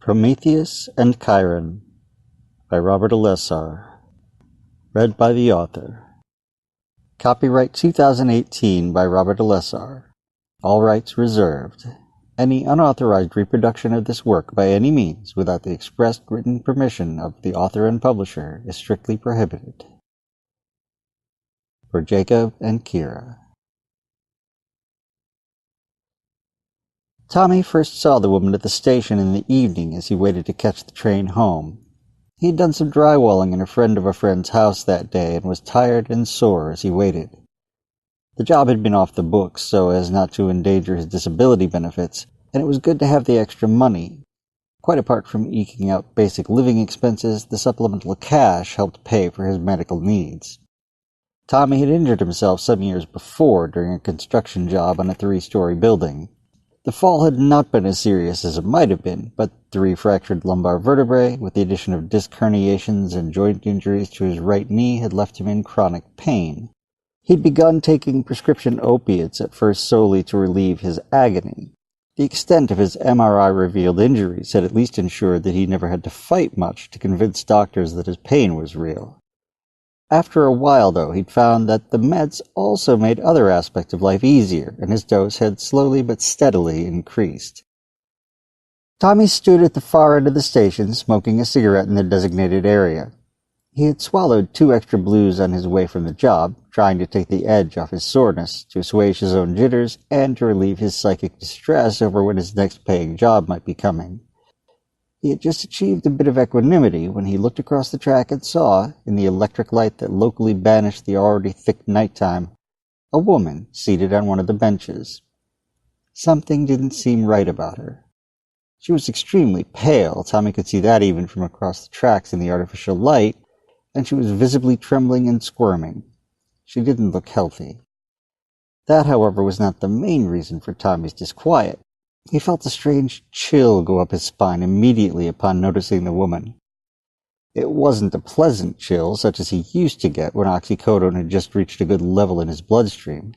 Prometheus and Chiron by Robert Alessar. Read by the author. Copyright 2018 by Robert Alessar. All rights reserved. Any unauthorized reproduction of this work by any means without the expressed written permission of the author and publisher is strictly prohibited. For Jacob and Kira. Tommy first saw the woman at the station in the evening as he waited to catch the train home. He had done some drywalling in a friend of a friend's house that day and was tired and sore as he waited. The job had been off the books so as not to endanger his disability benefits, and it was good to have the extra money. Quite apart from eking out basic living expenses, the supplemental cash helped pay for his medical needs. Tommy had injured himself some years before during a construction job on a 3-story building. The fall had not been as serious as it might have been, but 3 fractured lumbar vertebrae, with the addition of disc herniations and joint injuries to his right knee, had left him in chronic pain. He'd begun taking prescription opiates at first solely to relieve his agony. The extent of his MRI-revealed injuries had at least ensured that he never had to fight much to convince doctors that his pain was real. After a while, though, he'd found that the meds also made other aspects of life easier, and his dose had slowly but steadily increased. Tommy stood at the far end of the station, smoking a cigarette in the designated area. He had swallowed 2 extra blues on his way from the job, trying to take the edge off his soreness, to assuage his own jitters, and to relieve his psychic distress over when his next paying job might be coming. He had just achieved a bit of equanimity when he looked across the track and saw, in the electric light that locally banished the already thick nighttime, a woman seated on one of the benches. Something didn't seem right about her. She was extremely pale, Tommy could see that even from across the tracks in the artificial light, and she was visibly trembling and squirming. She didn't look healthy. That, however, was not the main reason for Tommy's disquiet. He felt a strange chill go up his spine immediately upon noticing the woman. It wasn't a pleasant chill, such as he used to get when oxycodone had just reached a good level in his bloodstream.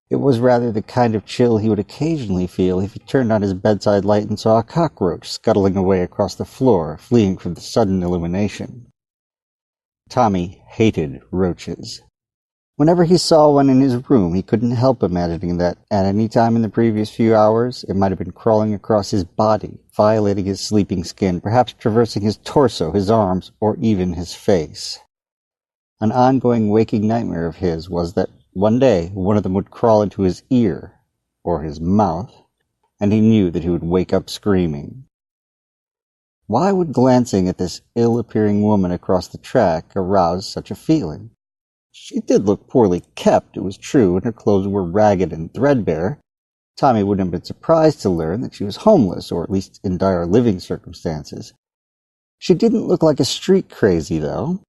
It was rather the kind of chill he would occasionally feel if he turned on his bedside light and saw a cockroach scuttling away across the floor, fleeing from the sudden illumination. Tommy hated roaches. Whenever he saw one in his room, he couldn't help imagining that, at any time in the previous few hours, it might have been crawling across his body, violating his sleeping skin, perhaps traversing his torso, his arms, or even his face. An ongoing waking nightmare of his was that one day one of them would crawl into his ear, or his mouth, and he knew that he would wake up screaming. Why would glancing at this ill-appearing woman across the track arouse such a feeling? She did look poorly kept, it was true, and her clothes were ragged and threadbare. Tommy wouldn't have been surprised to learn that she was homeless, or at least in dire living circumstances. She didn't look like a street crazy, though.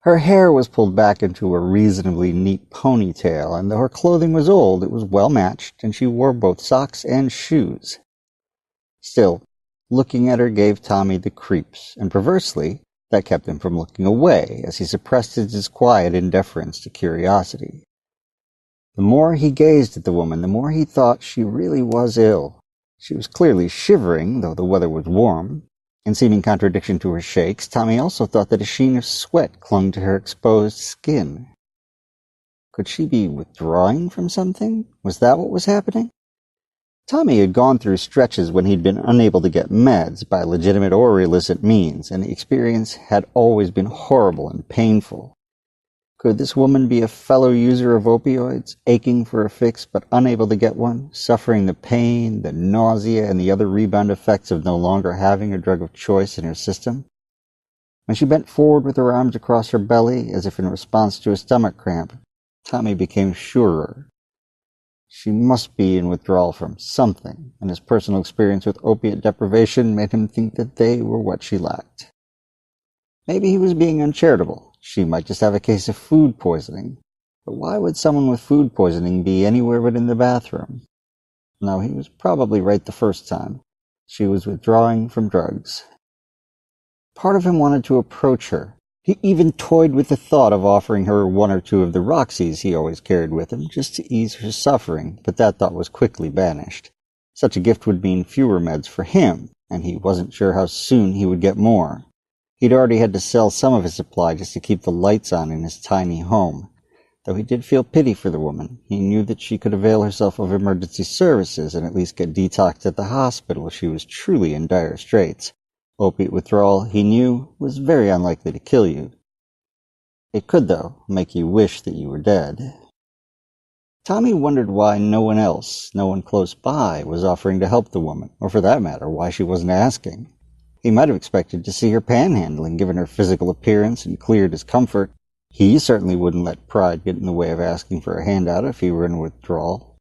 Her hair was pulled back into a reasonably neat ponytail, and though her clothing was old, it was well matched, and she wore both socks and shoes. Still, looking at her gave Tommy the creeps, and perversely, that kept him from looking away, as he suppressed his disquiet in deference to curiosity. The more he gazed at the woman, the more he thought she really was ill. She was clearly shivering, though the weather was warm. In seeming contradiction to her shakes, Tommy also thought that a sheen of sweat clung to her exposed skin. Could she be withdrawing from something? Was that what was happening? Tommy had gone through stretches when he'd been unable to get meds by legitimate or illicit means, and the experience had always been horrible and painful. Could this woman be a fellow user of opioids, aching for a fix but unable to get one, suffering the pain, the nausea, and the other rebound effects of no longer having a drug of choice in her system? When she bent forward with her arms across her belly, as if in response to a stomach cramp, Tommy became surer. She must be in withdrawal from something, and his personal experience with opiate deprivation made him think that they were what she lacked. Maybe he was being uncharitable. She might just have a case of food poisoning. But why would someone with food poisoning be anywhere but in the bathroom? No, he was probably right the first time. She was withdrawing from drugs. Part of him wanted to approach her. He even toyed with the thought of offering her 1 or 2 of the Roxys he always carried with him, just to ease her suffering, but that thought was quickly banished. Such a gift would mean fewer meds for him, and he wasn't sure how soon he would get more. He'd already had to sell some of his supply just to keep the lights on in his tiny home. Though he did feel pity for the woman, he knew that she could avail herself of emergency services and at least get detoxed at the hospital if she was truly in dire straits. Opiate withdrawal, he knew, was very unlikely to kill you. It could, though, make you wish that you were dead. Tommy wondered why no one close by, was offering to help the woman, or for that matter, why she wasn't asking. He might have expected to see her panhandling, given her physical appearance and clear discomfort. He certainly wouldn't let pride get in the way of asking for a handout if he were in withdrawal.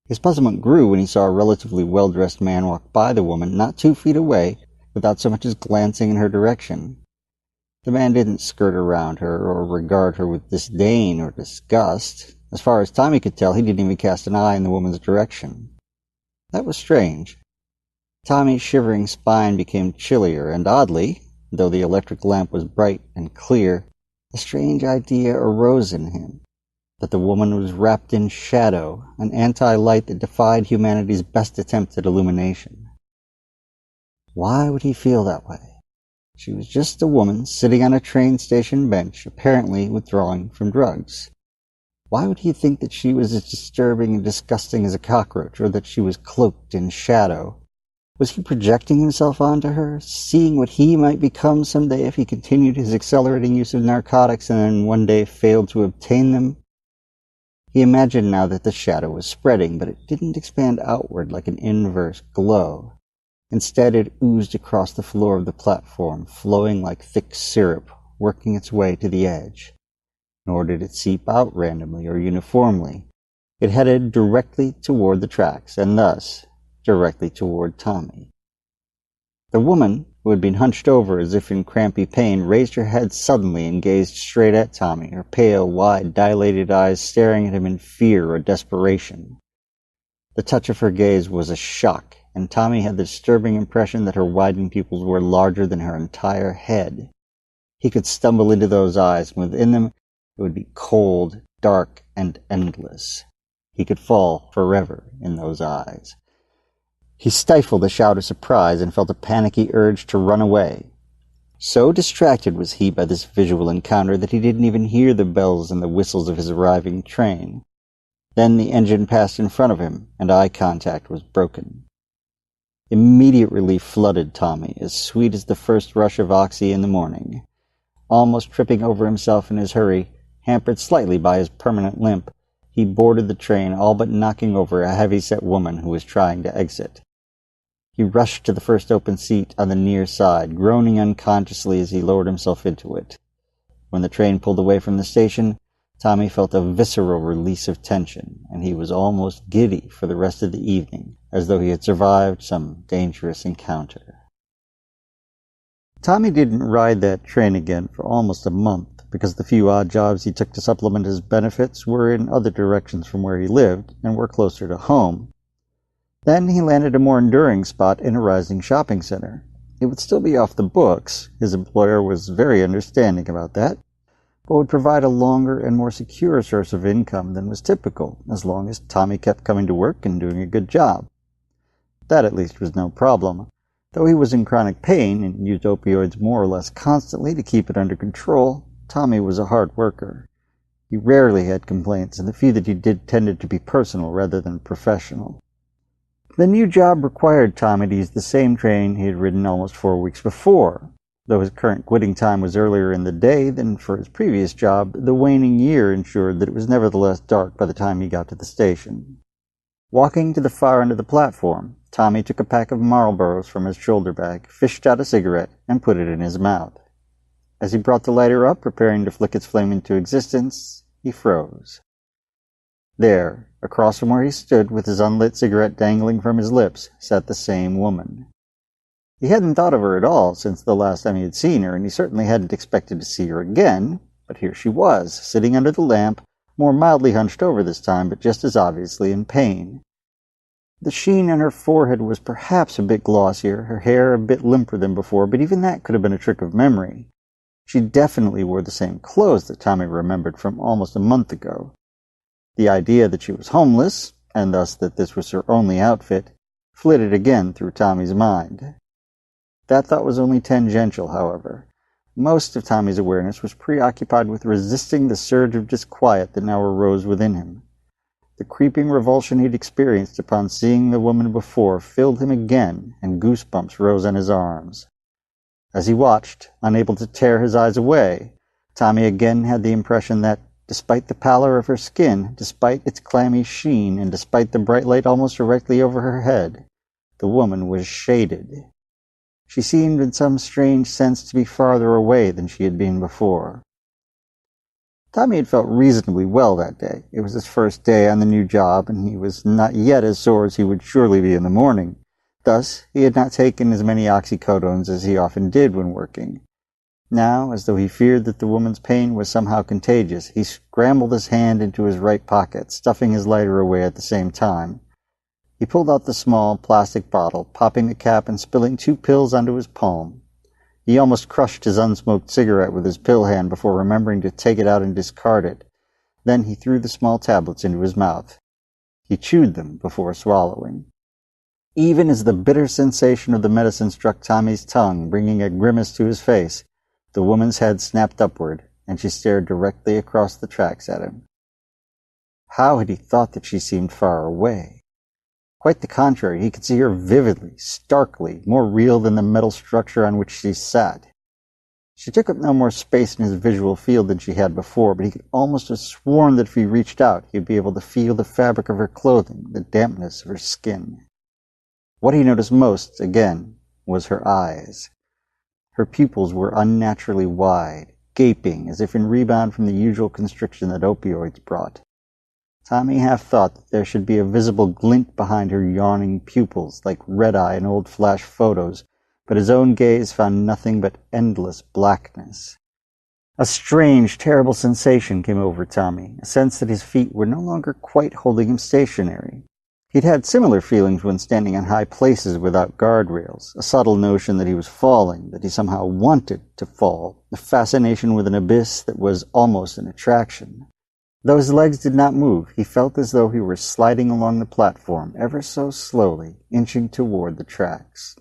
His puzzlement grew when he saw a relatively well-dressed man walk by the woman not 2 feet away without so much as glancing in her direction. The man didn't skirt around her or regard her with disdain or disgust. As far as Tommy could tell, he didn't even cast an eye in the woman's direction. That was strange. Tommy's shivering spine became chillier, and oddly, though the electric lamp was bright and clear, a strange idea arose in him, that the woman was wrapped in shadow, an anti-light that defied humanity's best attempt at illumination. Why would he feel that way? She was just a woman sitting on a train station bench, apparently withdrawing from drugs. Why would he think that she was as disturbing and disgusting as a cockroach, or that she was cloaked in shadow? Was he projecting himself onto her, seeing what he might become someday if he continued his accelerating use of narcotics and then one day failed to obtain them? He imagined now that the shadow was spreading, but it didn't expand outward like an inverse glow. Instead, it oozed across the floor of the platform, flowing like thick syrup, working its way to the edge. Nor did it seep out randomly or uniformly. It headed directly toward the tracks, and thus directly toward Tommy. The woman, who had been hunched over as if in crampy pain, raised her head suddenly and gazed straight at Tommy, her pale, wide, dilated eyes staring at him in fear or desperation. The touch of her gaze was a shock, and Tommy had the disturbing impression that her widened pupils were larger than her entire head. He could stumble into those eyes, and within them it would be cold, dark, and endless. He could fall forever in those eyes. He stifled a shout of surprise and felt a panicky urge to run away. So distracted was he by this visual encounter that he didn't even hear the bells and the whistles of his arriving train. Then the engine passed in front of him, and eye contact was broken. Immediate relief flooded Tommy, as sweet as the first rush of oxy in the morning. Almost tripping over himself in his hurry, hampered slightly by his permanent limp, he boarded the train, all but knocking over a heavy-set woman who was trying to exit. He rushed to the first open seat on the near side, groaning unconsciously as he lowered himself into it. When the train pulled away from the station, Tommy felt a visceral release of tension, and he was almost giddy for the rest of the evening, as though he had survived some dangerous encounter. Tommy didn't ride that train again for almost a month, because the few odd jobs he took to supplement his benefits were in other directions from where he lived, and were closer to home. Then he landed a more enduring spot in a rising shopping center. It would still be off the books, his employer was very understanding about that, but would provide a longer and more secure source of income than was typical, as long as Tommy kept coming to work and doing a good job. That at least was no problem. Though he was in chronic pain and used opioids more or less constantly to keep it under control, Tommy was a hard worker. He rarely had complaints, and the few that he did tended to be personal rather than professional. The new job required Tommy to use the same train he had ridden almost 4 weeks before. Though his current quitting time was earlier in the day than for his previous job, the waning year ensured that it was nevertheless dark by the time he got to the station. Walking to the far end of the platform, Tommy took a pack of Marlboros from his shoulder bag, fished out a cigarette, and put it in his mouth. As he brought the lighter up, preparing to flick its flame into existence, he froze. There, across from where he stood with his unlit cigarette dangling from his lips, sat the same woman. He hadn't thought of her at all since the last time he had seen her, and he certainly hadn't expected to see her again, but here she was, sitting under the lamp, more mildly hunched over this time, but just as obviously in pain. The sheen on her forehead was perhaps a bit glossier, her hair a bit limper than before, but even that could have been a trick of memory. She definitely wore the same clothes that Tommy remembered from almost a month ago. The idea that she was homeless, and thus that this was her only outfit, flitted again through Tommy's mind. That thought was only tangential, however. Most of Tommy's awareness was preoccupied with resisting the surge of disquiet that now arose within him. The creeping revulsion he'd experienced upon seeing the woman before filled him again, and goosebumps rose on his arms. As he watched, unable to tear his eyes away, Tommy again had the impression that, despite the pallor of her skin, despite its clammy sheen, and despite the bright light almost directly over her head, the woman was shaded. She seemed in some strange sense to be farther away than she had been before. Tommy had felt reasonably well that day. It was his first day on the new job, and he was not yet as sore as he would surely be in the morning. Thus, he had not taken as many oxycodones as he often did when working. Now, as though he feared that the woman's pain was somehow contagious, he scrambled his hand into his right pocket, stuffing his lighter away at the same time. He pulled out the small plastic bottle, popping the cap and spilling 2 pills onto his palm. He almost crushed his unsmoked cigarette with his pill hand before remembering to take it out and discard it. Then he threw the small tablets into his mouth. He chewed them before swallowing. Even as the bitter sensation of the medicine struck Tommy's tongue, bringing a grimace to his face, the woman's head snapped upward, and she stared directly across the tracks at him. How had he thought that she seemed far away? Quite the contrary, he could see her vividly, starkly, more real than the metal structure on which she sat. She took up no more space in his visual field than she had before, but he could almost have sworn that if he reached out, he would be able to feel the fabric of her clothing, the dampness of her skin. What he noticed most, again, was her eyes. Her pupils were unnaturally wide, gaping, as if in rebound from the usual constriction that opioids brought. Tommy half thought that there should be a visible glint behind her yawning pupils, like red-eye in old flash photos, but his own gaze found nothing but endless blackness. A strange, terrible sensation came over Tommy, a sense that his feet were no longer quite holding him stationary. He'd had similar feelings when standing on high places without guardrails, a subtle notion that he was falling, that he somehow wanted to fall, a fascination with an abyss that was almost an attraction. Though his legs did not move, he felt as though he were sliding along the platform, ever so slowly, inching toward the tracks.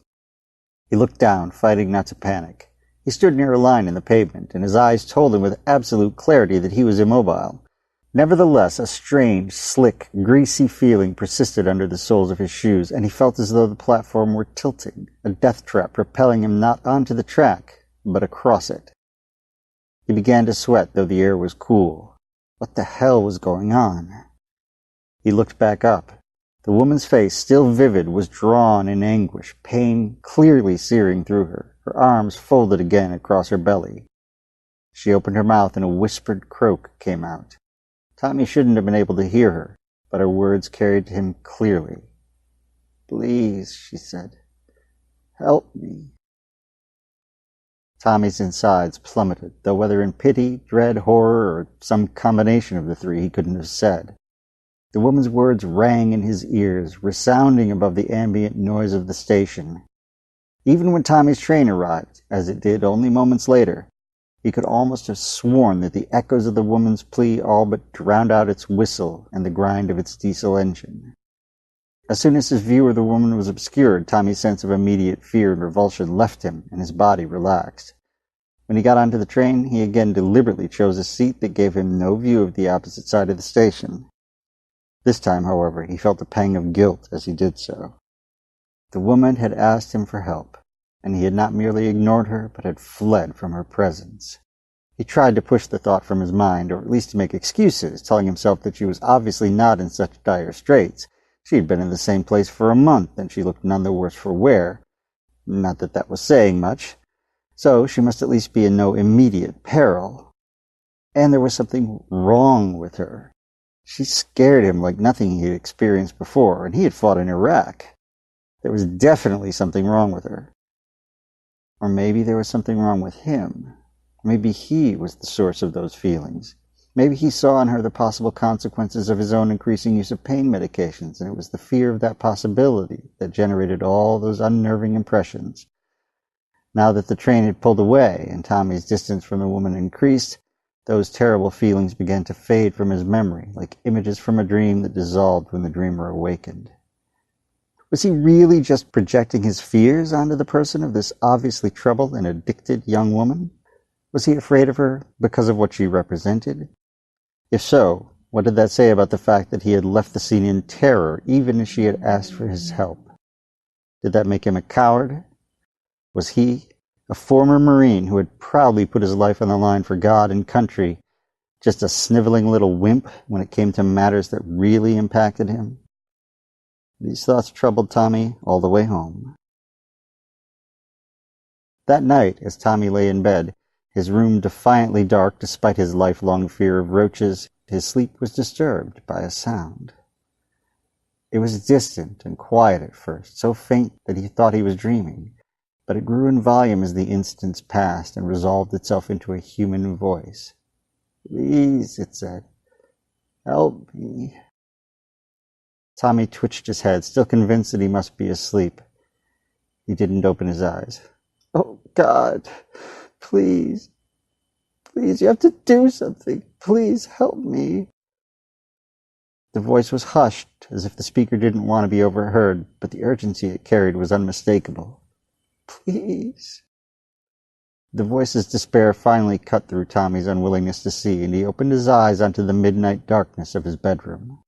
He looked down, fighting not to panic. He stood near a line in the pavement, and his eyes told him with absolute clarity that he was immobile. Nevertheless, a strange, slick, greasy feeling persisted under the soles of his shoes, and he felt as though the platform were tilting, a death trap propelling him not onto the track, but across it. He began to sweat, though the air was cool. What the hell was going on? He looked back up. The woman's face, still vivid, was drawn in anguish, pain clearly searing through her, her arms folded again across her belly. She opened her mouth and a whispered croak came out. Tommy shouldn't have been able to hear her, but her words carried to him clearly. "Please," she said, "help me." Tommy's insides plummeted, though whether in pity, dread, horror, or some combination of the three he couldn't have said. The woman's words rang in his ears, resounding above the ambient noise of the station. Even when Tommy's train arrived, as it did only moments later, he could almost have sworn that the echoes of the woman's plea all but drowned out its whistle and the grind of its diesel engine. As soon as his view of the woman was obscured, Tommy's sense of immediate fear and revulsion left him, and his body relaxed. When he got onto the train, he again deliberately chose a seat that gave him no view of the opposite side of the station. This time, however, he felt a pang of guilt as he did so. The woman had asked him for help, and he had not merely ignored her, but had fled from her presence. He tried to push the thought from his mind, or at least to make excuses, telling himself that she was obviously not in such dire straits. She had been in the same place for a month, and she looked none the worse for wear. Not that that was saying much. So she must at least be in no immediate peril. And there was something wrong with her. She scared him like nothing he had experienced before, and he had fought in Iraq. There was definitely something wrong with her. Or maybe there was something wrong with him. Maybe he was the source of those feelings. Maybe he saw in her the possible consequences of his own increasing use of pain medications, and it was the fear of that possibility that generated all those unnerving impressions. Now that the train had pulled away and Tommy's distance from the woman increased, those terrible feelings began to fade from his memory, like images from a dream that dissolved when the dreamer awakened. Was he really just projecting his fears onto the person of this obviously troubled and addicted young woman? Was he afraid of her because of what she represented? If so, what did that say about the fact that he had left the scene in terror even as she had asked for his help? Did that make him a coward? Was he, a former Marine who had proudly put his life on the line for God and country, just a sniveling little wimp when it came to matters that really impacted him? These thoughts troubled Tommy all the way home. That night, as Tommy lay in bed, his room defiantly dark despite his lifelong fear of roaches, his sleep was disturbed by a sound. It was distant and quiet at first, so faint that he thought he was dreaming, but it grew in volume as the instants passed and resolved itself into a human voice. "Please," it said, "help me." Tommy twitched his head, still convinced that he must be asleep. He didn't open his eyes. "Oh, God, please, please, you have to do something. Please help me." The voice was hushed, as if the speaker didn't want to be overheard, but the urgency it carried was unmistakable. "Please." The voice's despair finally cut through Tommy's unwillingness to see, and he opened his eyes onto the midnight darkness of his bedroom.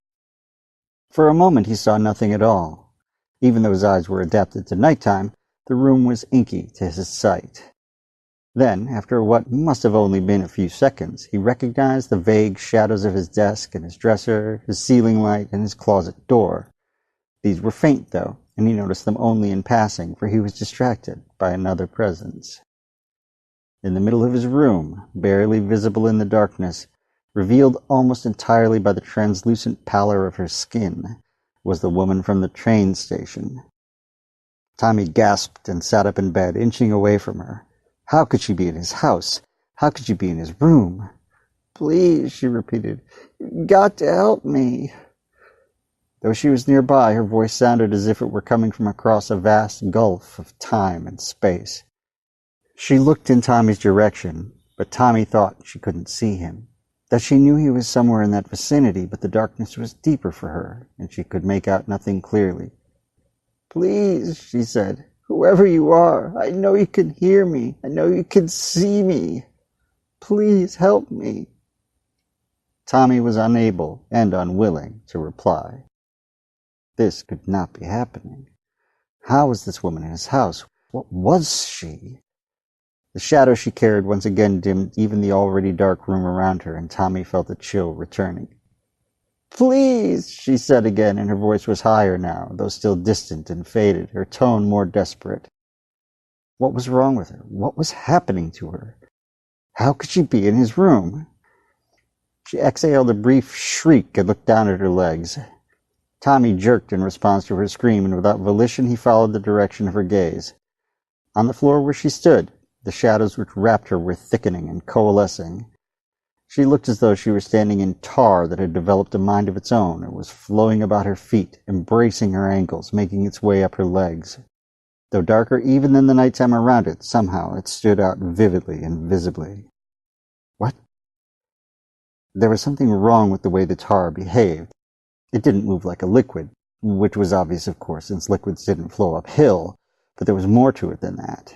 For a moment he saw nothing at all. Even though his eyes were adapted to nighttime, the room was inky to his sight. Then, after what must have only been a few seconds, he recognized the vague shadows of his desk and his dresser, his ceiling light, and his closet door. These were faint, though, and he noticed them only in passing, for he was distracted by another presence. In the middle of his room, barely visible in the darkness, revealed almost entirely by the translucent pallor of her skin, was the woman from the train station. Tommy gasped and sat up in bed, inching away from her. How could she be in his house? How could she be in his room? "Please," she repeated, "you've got to help me." Though she was nearby, her voice sounded as if it were coming from across a vast gulf of time and space. She looked in Tommy's direction, but Tommy thought she couldn't see him. That she knew he was somewhere in that vicinity, but the darkness was deeper for her, and she could make out nothing clearly. "Please," she said, "whoever you are, I know you can hear me. I know you can see me. Please help me." Tommy was unable and unwilling to reply. This could not be happening. How was this woman in his house? What was she? The shadow she carried once again dimmed even the already dark room around her, and Tommy felt a chill returning. "Please," she said again, and her voice was higher now, though still distant and faded, her tone more desperate. What was wrong with her? What was happening to her? How could she be in his room? She exhaled a brief shriek and looked down at her legs. Tommy jerked in response to her scream, and without volition he followed the direction of her gaze. On the floor where she stood, the shadows which wrapped her were thickening and coalescing. She looked as though she were standing in tar that had developed a mind of its own and was flowing about her feet, embracing her ankles, making its way up her legs. Though darker even than the nighttime around it, somehow it stood out vividly and visibly. What? There was something wrong with the way the tar behaved. It didn't move like a liquid, which was obvious, of course, since liquids didn't flow uphill, but there was more to it than that.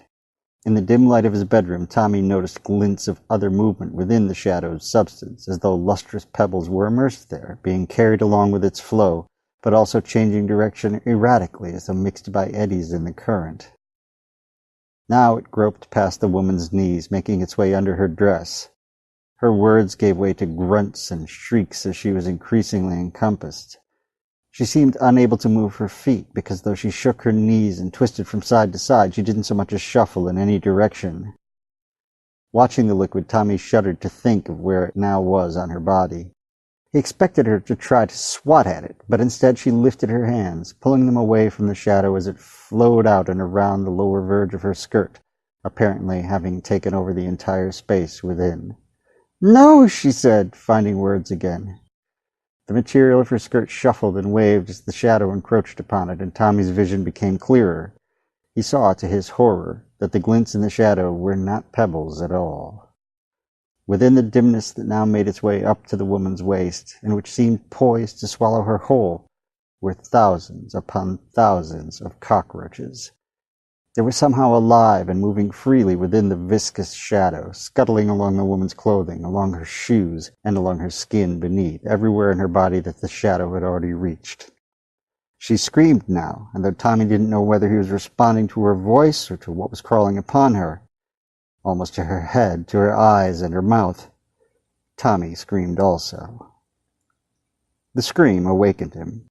In the dim light of his bedroom, Tommy noticed glints of other movement within the shadow's substance, as though lustrous pebbles were immersed there, being carried along with its flow, but also changing direction erratically as though mixed by eddies in the current. Now it groped past the woman's knees, making its way under her dress. Her words gave way to grunts and shrieks as she was increasingly encompassed. She seemed unable to move her feet, because though she shook her knees and twisted from side to side, she didn't so much as shuffle in any direction. Watching the liquid, Tommy shuddered to think of where it now was on her body. He expected her to try to swat at it, but instead she lifted her hands, pulling them away from the shadow as it flowed out and around the lower verge of her skirt, apparently having taken over the entire space within. "No," she said, finding words again. The material of her skirt shuffled and waved as the shadow encroached upon it, and Tommy's vision became clearer. He saw, to his horror, that the glints in the shadow were not pebbles at all. Within the dimness that now made its way up to the woman's waist, and which seemed poised to swallow her whole, were thousands upon thousands of cockroaches. They were somehow alive and moving freely within the viscous shadow, scuttling along the woman's clothing, along her shoes, and along her skin beneath, everywhere in her body that the shadow had already reached. She screamed now, and though Tommy didn't know whether he was responding to her voice or to what was crawling upon her, almost to her head, to her eyes and her mouth, Tommy screamed also. The scream awakened him.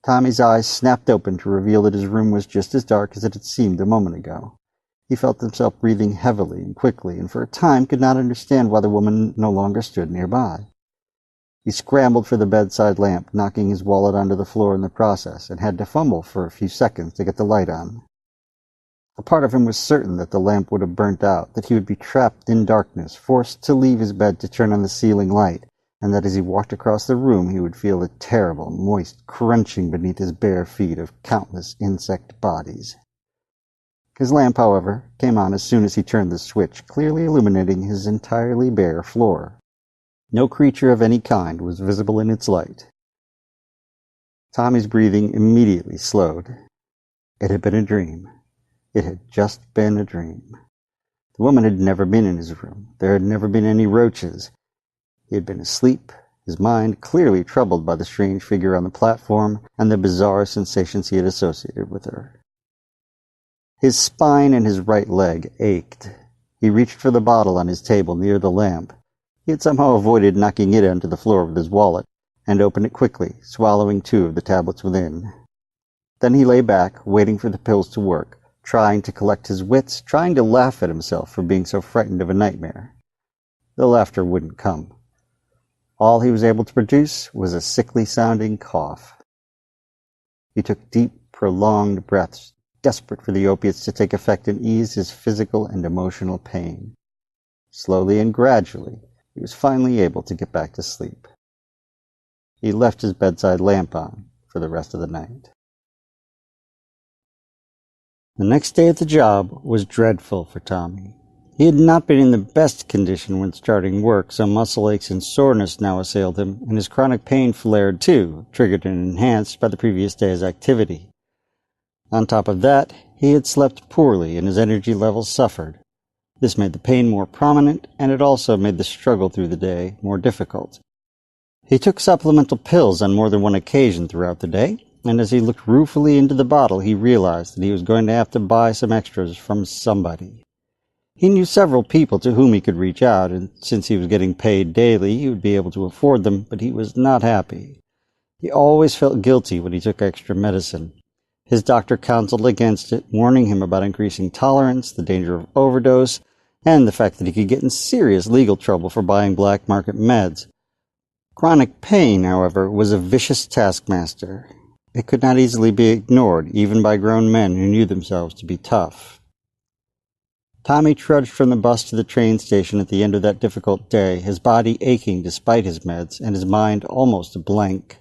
Tommy's eyes snapped open to reveal that his room was just as dark as it had seemed a moment ago. He felt himself breathing heavily and quickly, and for a time could not understand why the woman no longer stood nearby. He scrambled for the bedside lamp, knocking his wallet onto the floor in the process, and had to fumble for a few seconds to get the light on. A part of him was certain that the lamp would have burnt out, that he would be trapped in darkness, forced to leave his bed to turn on the ceiling light, and that as he walked across the room he would feel a terrible, moist crunching beneath his bare feet of countless insect bodies. His lamp, however, came on as soon as he turned the switch, clearly illuminating his entirely bare floor. No creature of any kind was visible in its light. Tommy's breathing immediately slowed. It had been a dream. It had just been a dream. The woman had never been in his room. There had never been any roaches. He had been asleep, his mind clearly troubled by the strange figure on the platform and the bizarre sensations he had associated with her. His spine and his right leg ached. He reached for the bottle on his table near the lamp. He had somehow avoided knocking it onto the floor with his wallet, and opened it quickly, swallowing 2 of the tablets within. Then he lay back, waiting for the pills to work, trying to collect his wits, trying to laugh at himself for being so frightened of a nightmare. The laughter wouldn't come. All he was able to produce was a sickly-sounding cough. He took deep, prolonged breaths, desperate for the opiates to take effect and ease his physical and emotional pain. Slowly and gradually, he was finally able to get back to sleep. He left his bedside lamp on for the rest of the night. The next day at the job was dreadful for Tommy. He had not been in the best condition when starting work, so muscle aches and soreness now assailed him, and his chronic pain flared too, triggered and enhanced by the previous day's activity. On top of that, he had slept poorly and his energy levels suffered. This made the pain more prominent, and it also made the struggle through the day more difficult. He took supplemental pills on more than one occasion throughout the day, and as he looked ruefully into the bottle, he realized that he was going to have to buy some extras from somebody. He knew several people to whom he could reach out, and since he was getting paid daily, he would be able to afford them, but he was not happy. He always felt guilty when he took extra medicine. His doctor counseled against it, warning him about increasing tolerance, the danger of overdose, and the fact that he could get in serious legal trouble for buying black market meds. Chronic pain, however, was a vicious taskmaster. It could not easily be ignored, even by grown men who knew themselves to be tough. Tommy trudged from the bus to the train station at the end of that difficult day, his body aching despite his meds, and his mind almost a blank.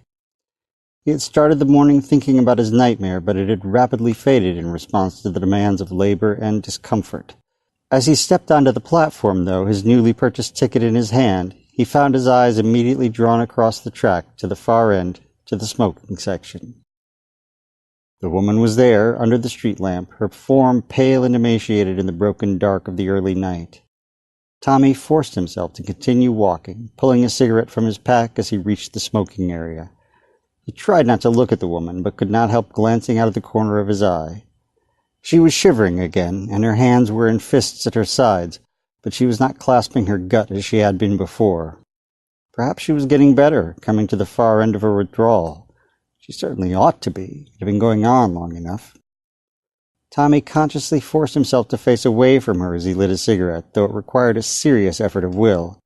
He had started the morning thinking about his nightmare, but it had rapidly faded in response to the demands of labor and discomfort. As he stepped onto the platform, though, his newly purchased ticket in his hand, he found his eyes immediately drawn across the track to the far end, to the smoking section. The woman was there, under the street lamp, her form pale and emaciated in the broken dark of the early night. Tommy forced himself to continue walking, pulling a cigarette from his pack as he reached the smoking area. He tried not to look at the woman, but could not help glancing out of the corner of his eye. She was shivering again, and her hands were in fists at her sides, but she was not clasping her gut as she had been before. Perhaps she was getting better, coming to the far end of her withdrawal. She certainly ought to be. It had been going on long enough. Tommy consciously forced himself to face away from her as he lit a cigarette, though it required a serious effort of will.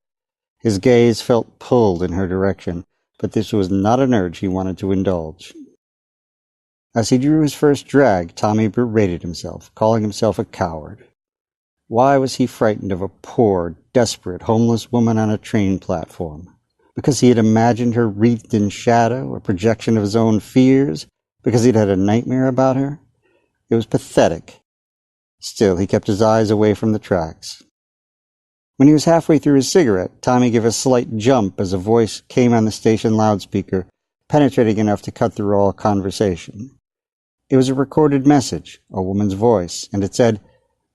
His gaze felt pulled in her direction, but this was not an urge he wanted to indulge. As he drew his first drag, Tommy berated himself, calling himself a coward. Why was he frightened of a poor, desperate, homeless woman on a train platform? Because he had imagined her wreathed in shadow, a projection of his own fears? Because he'd had a nightmare about her? It was pathetic. Still, he kept his eyes away from the tracks. When he was halfway through his cigarette, Tommy gave a slight jump as a voice came on the station loudspeaker, penetrating enough to cut through all conversation. It was a recorded message, a woman's voice, and it said,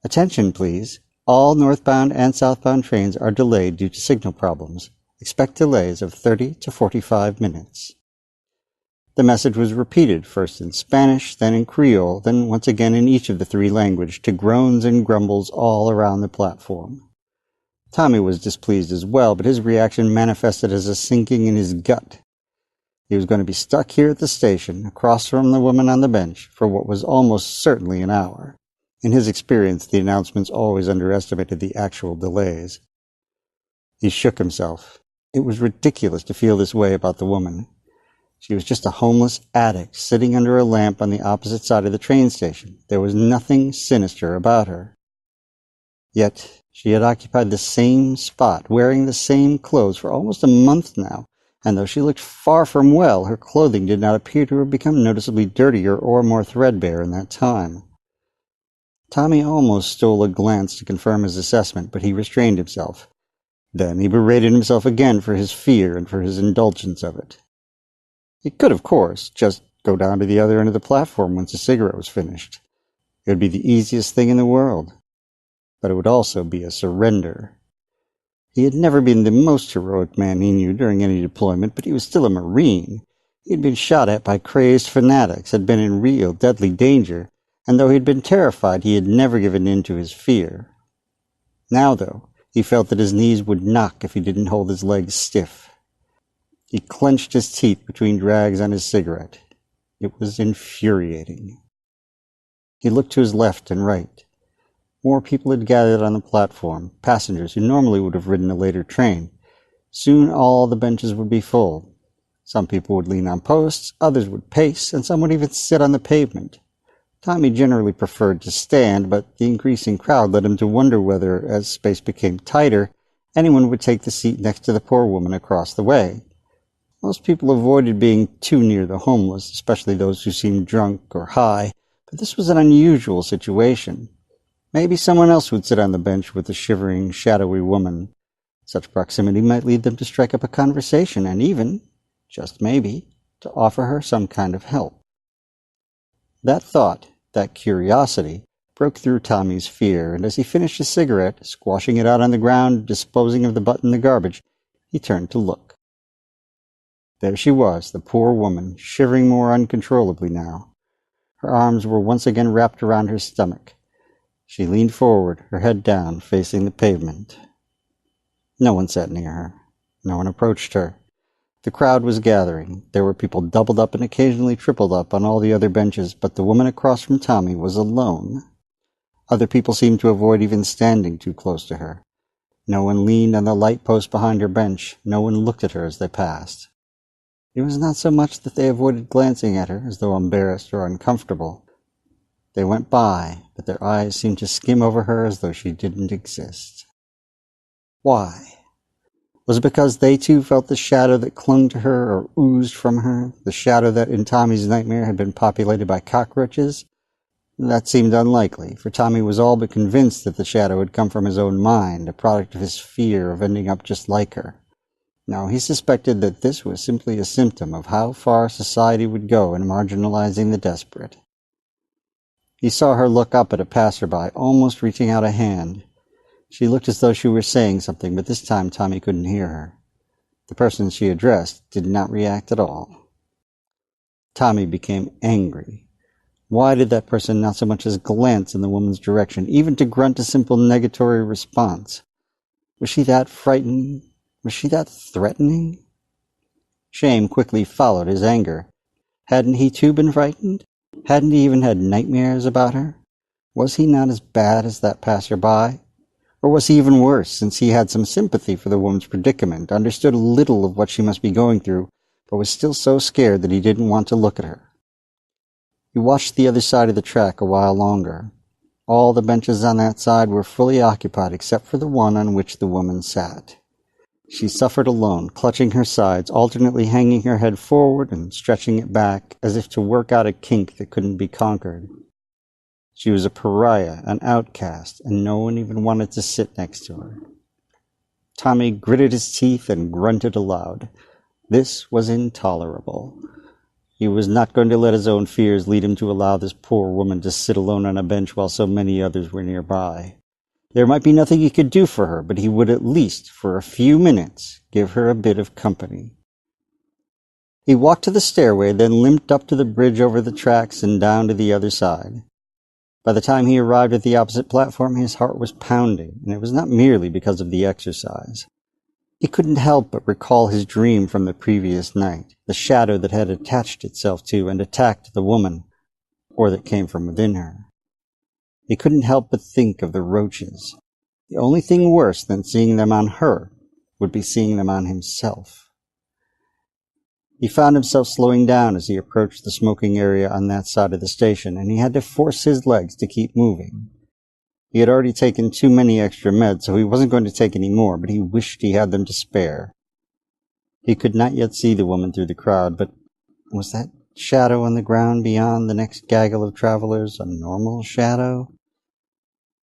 "Attention, please. All northbound and southbound trains are delayed due to signal problems. Expect delays of 30 to 45 minutes." The message was repeated, first in Spanish, then in Creole, then once again in each of the three languages, to groans and grumbles all around the platform. Tommy was displeased as well, but his reaction manifested as a sinking in his gut. He was going to be stuck here at the station, across from the woman on the bench, for what was almost certainly an hour. In his experience, the announcements always underestimated the actual delays. He shook himself. It was ridiculous to feel this way about the woman. She was just a homeless addict sitting under a lamp on the opposite side of the train station. There was nothing sinister about her. Yet she had occupied the same spot, wearing the same clothes for almost a month now, and though she looked far from well, her clothing did not appear to have become noticeably dirtier or more threadbare in that time. Tommy almost stole a glance to confirm his assessment, but he restrained himself. Then he berated himself again for his fear and for his indulgence of it. He could, of course, just go down to the other end of the platform once his cigarette was finished. It would be the easiest thing in the world. But it would also be a surrender. He had never been the most heroic man he knew during any deployment, but he was still a Marine. He had been shot at by crazed fanatics, had been in real, deadly danger, and though he had been terrified, he had never given in to his fear. Now, though, he felt that his knees would knock if he didn't hold his legs stiff. He clenched his teeth between drags on his cigarette. It was infuriating. He looked to his left and right. More people had gathered on the platform, passengers who normally would have ridden a later train. Soon all the benches would be full. Some people would lean on posts, others would pace, and some would even sit on the pavement. Tommy generally preferred to stand, but the increasing crowd led him to wonder whether, as space became tighter, anyone would take the seat next to the poor woman across the way. Most people avoided being too near the homeless, especially those who seemed drunk or high, but this was an unusual situation. Maybe someone else would sit on the bench with the shivering, shadowy woman. Such proximity might lead them to strike up a conversation and even, just maybe, to offer her some kind of help. That thought, that curiosity, broke through Tommy's fear, and as he finished his cigarette, squashing it out on the ground, disposing of the butt in the garbage, he turned to look. There she was, the poor woman, shivering more uncontrollably now. Her arms were once again wrapped around her stomach. She leaned forward, her head down, facing the pavement. No one sat near her. No one approached her. The crowd was gathering. There were people doubled up and occasionally tripled up on all the other benches, but the woman across from Tommy was alone. Other people seemed to avoid even standing too close to her. No one leaned on the light post behind her bench. No one looked at her as they passed. It was not so much that they avoided glancing at her, as though embarrassed or uncomfortable. They went by, but their eyes seemed to skim over her as though she didn't exist. Why? Was it because they too felt the shadow that clung to her or oozed from her, the shadow that in Tommy's nightmare had been populated by cockroaches? That seemed unlikely, for Tommy was all but convinced that the shadow had come from his own mind, a product of his fear of ending up just like her. No, he suspected that this was simply a symptom of how far society would go in marginalizing the desperate. He saw her look up at a passerby, almost reaching out a hand. She looked as though she were saying something, but this time Tommy couldn't hear her. The person she addressed did not react at all. Tommy became angry. Why did that person not so much as glance in the woman's direction, even to grunt a simple negatory response? Was she that frightened? Was she that threatening? Shame quickly followed his anger. Hadn't he too been frightened? Hadn't he even had nightmares about her? Was he not as bad as that passerby? Or was he even worse, since he had some sympathy for the woman's predicament, understood a little of what she must be going through, but was still so scared that he didn't want to look at her? He watched the other side of the track a while longer. All the benches on that side were fully occupied except for the one on which the woman sat. She suffered alone, clutching her sides, alternately hanging her head forward and stretching it back, as if to work out a kink that couldn't be conquered. She was a pariah, an outcast, and no one even wanted to sit next to her. Tommy gritted his teeth and grunted aloud. This was intolerable. He was not going to let his own fears lead him to allow this poor woman to sit alone on a bench while so many others were nearby. There might be nothing he could do for her, but he would at least, for a few minutes, give her a bit of company. He walked to the stairway, then limped up to the bridge over the tracks and down to the other side. By the time he arrived at the opposite platform, his heart was pounding, and it was not merely because of the exercise. He couldn't help but recall his dream from the previous night, the shadow that had attached itself to and attacked the woman, or that came from within her. He couldn't help but think of the roaches. The only thing worse than seeing them on her would be seeing them on himself. He found himself slowing down as he approached the smoking area on that side of the station, and he had to force his legs to keep moving. He had already taken too many extra meds, so he wasn't going to take any more, but he wished he had them to spare. He could not yet see the woman through the crowd, but was that shadow on the ground beyond the next gaggle of travelers a normal shadow?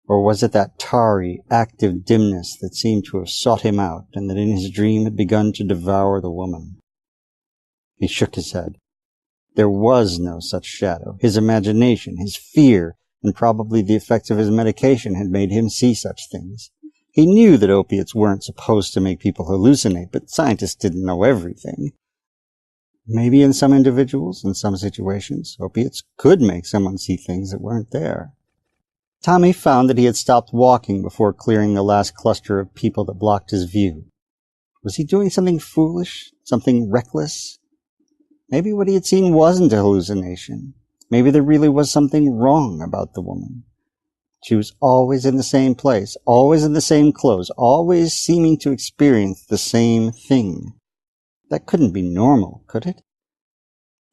Or was it that tarry, active dimness that seemed to have sought him out, and that in his dream had begun to devour the woman? He shook his head. There was no such shadow. His imagination, his fear, and probably the effects of his medication had made him see such things. He knew that opiates weren't supposed to make people hallucinate, but scientists didn't know everything. Maybe in some individuals, in some situations, opiates could make someone see things that weren't there. Tommy found that he had stopped walking before clearing the last cluster of people that blocked his view. Was he doing something foolish? Something reckless? Maybe what he had seen wasn't a hallucination. Maybe there really was something wrong about the woman. She was always in the same place, always in the same clothes, always seeming to experience the same thing. That couldn't be normal, could it?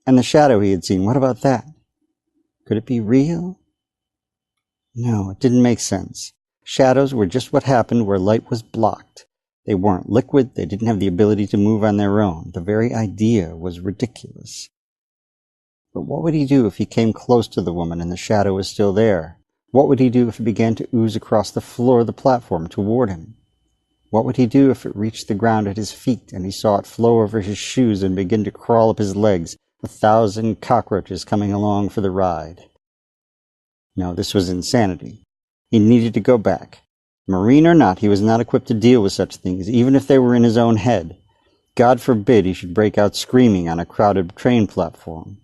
And the shadow he had seen, what about that? Could it be real? No, it didn't make sense. Shadows were just what happened where light was blocked. They weren't liquid, they didn't have the ability to move on their own. The very idea was ridiculous. But what would he do if he came close to the woman and the shadow was still there? What would he do if it began to ooze across the floor of the platform toward him? What would he do if it reached the ground at his feet and he saw it flow over his shoes and begin to crawl up his legs, 1,000 cockroaches coming along for the ride? No, this was insanity. He needed to go back. Marine or not, he was not equipped to deal with such things, even if they were in his own head. God forbid he should break out screaming on a crowded train platform.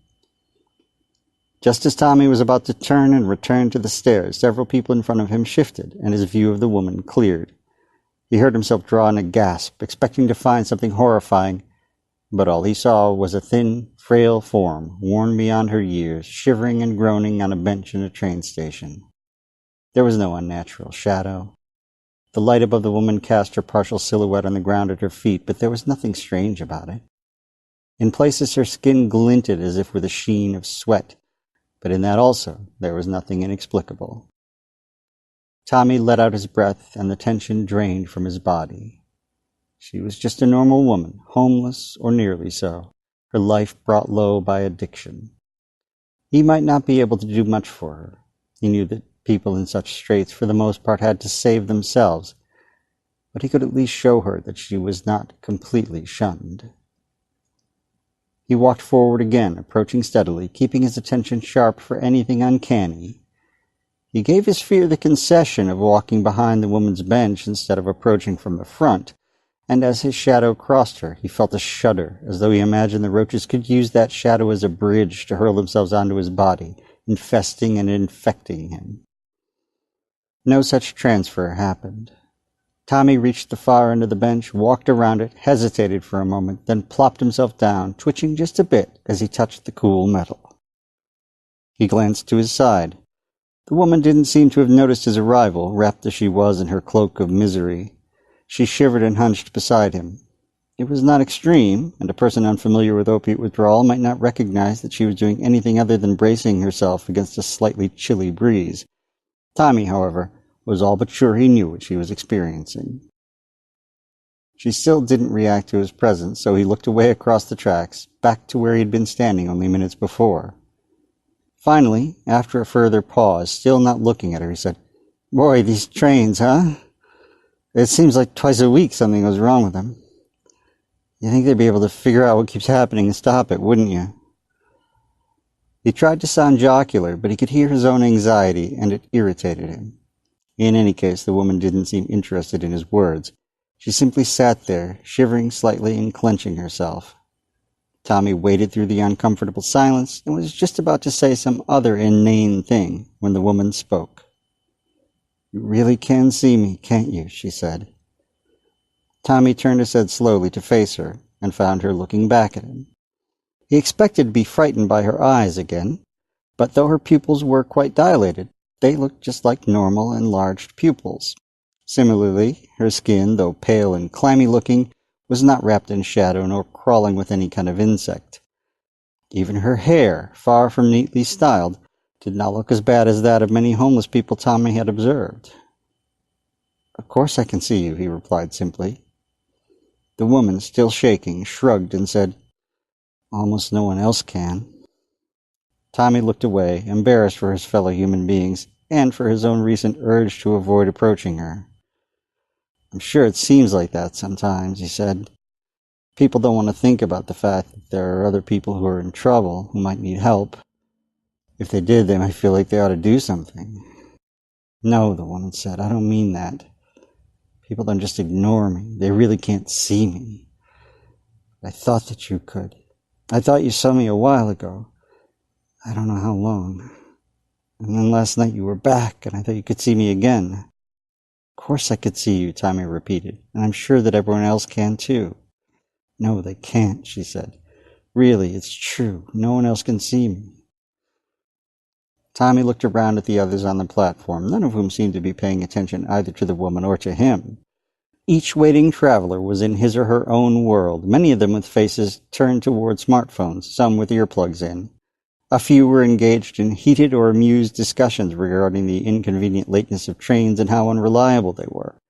Just as Tommy was about to turn and return to the stairs, several people in front of him shifted, and his view of the woman cleared. He heard himself draw in a gasp, expecting to find something horrifying, but all he saw was a thin, frail form, worn beyond her years, shivering and groaning on a bench in a train station. There was no unnatural shadow. The light above the woman cast her partial silhouette on the ground at her feet, but there was nothing strange about it. In places her skin glinted as if with a sheen of sweat, but in that also there was nothing inexplicable. Tommy let out his breath, and the tension drained from his body. She was just a normal woman, homeless or nearly so, her life brought low by addiction. He might not be able to do much for her. He knew that people in such straits for the most part had to save themselves, but he could at least show her that she was not completely shunned. He walked forward again, approaching steadily, keeping his attention sharp for anything uncanny. He gave his fear the concession of walking behind the woman's bench instead of approaching from the front, and as his shadow crossed her, he felt a shudder, as though he imagined the roaches could use that shadow as a bridge to hurl themselves onto his body, infesting and infecting him. No such transfer happened. Tommy reached the far end of the bench, walked around it, hesitated for a moment, then plopped himself down, twitching just a bit as he touched the cool metal. He glanced to his side. The woman didn't seem to have noticed his arrival, wrapped as she was in her cloak of misery. She shivered and hunched beside him. It was not extreme, and a person unfamiliar with opiate withdrawal might not recognize that she was doing anything other than bracing herself against a slightly chilly breeze. Tommy, however, was all but sure he knew what she was experiencing. She still didn't react to his presence, so he looked away across the tracks, back to where he had been standing only minutes before. Finally, after a further pause, still not looking at her, he said, "Boy, these trains, huh? It seems like twice a week something goes wrong with them." You think they'd be able to figure out what keeps happening and stop it, wouldn't you? He tried to sound jocular, but he could hear his own anxiety, and it irritated him. In any case, the woman didn't seem interested in his words. She simply sat there, shivering slightly and clenching herself. Tommy waited through the uncomfortable silence and was just about to say some other inane thing when the woman spoke. "You really can see me, can't you?" she said. Tommy turned his head slowly to face her and found her looking back at him. He expected to be frightened by her eyes again, but though her pupils were quite dilated, they looked just like normal enlarged pupils. Similarly, her skin, though pale and clammy-looking, was not wrapped in shadow nor crawling with any kind of insect. Even her hair, far from neatly styled, did not look as bad as that of many homeless people Tommy had observed. "Of course I can see you," he replied simply. The woman, still shaking, shrugged and said, "Almost no one else can." Tommy looked away, embarrassed for his fellow human beings and for his own recent urge to avoid approaching her. "I'm sure it seems like that sometimes," he said. "People don't want to think about the fact that there are other people who are in trouble, who might need help. If they did, they might feel like they ought to do something." "No," the woman said, "I don't mean that. People don't just ignore me. They really can't see me. I thought that you could. I thought you saw me a while ago. I don't know how long. And then last night you were back, and I thought you could see me again." "Of course I could see you," Tommy repeated, "and I'm sure that everyone else can too." "No, they can't," she said. "Really, it's true. No one else can see me." Tommy looked around at the others on the platform, none of whom seemed to be paying attention either to the woman or to him. Each waiting traveler was in his or her own world, many of them with faces turned toward smartphones, some with earplugs in. A few were engaged in heated or amused discussions regarding the inconvenient lateness of trains and how unreliable they were.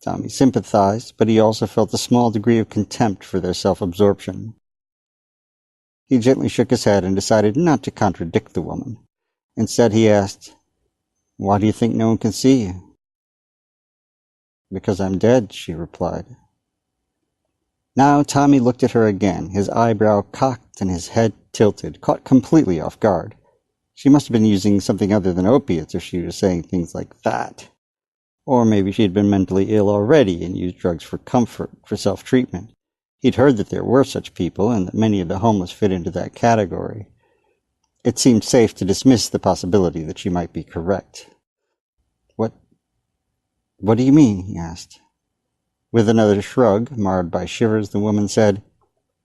Tommy sympathized, but he also felt a small degree of contempt for their self-absorption. He gently shook his head and decided not to contradict the woman. Instead, he asked, "Why do you think no one can see you?" "Because I'm dead," she replied. Now Tommy looked at her again, his eyebrow cocked and his head tilted, caught completely off guard. She must have been using something other than opiates if she was saying things like that. Or maybe she had been mentally ill already and used drugs for comfort, for self-treatment. He'd heard that there were such people and that many of the homeless fit into that category. It seemed safe to dismiss the possibility that she might be correct. What do you mean?" he asked. With another shrug, marred by shivers, the woman said,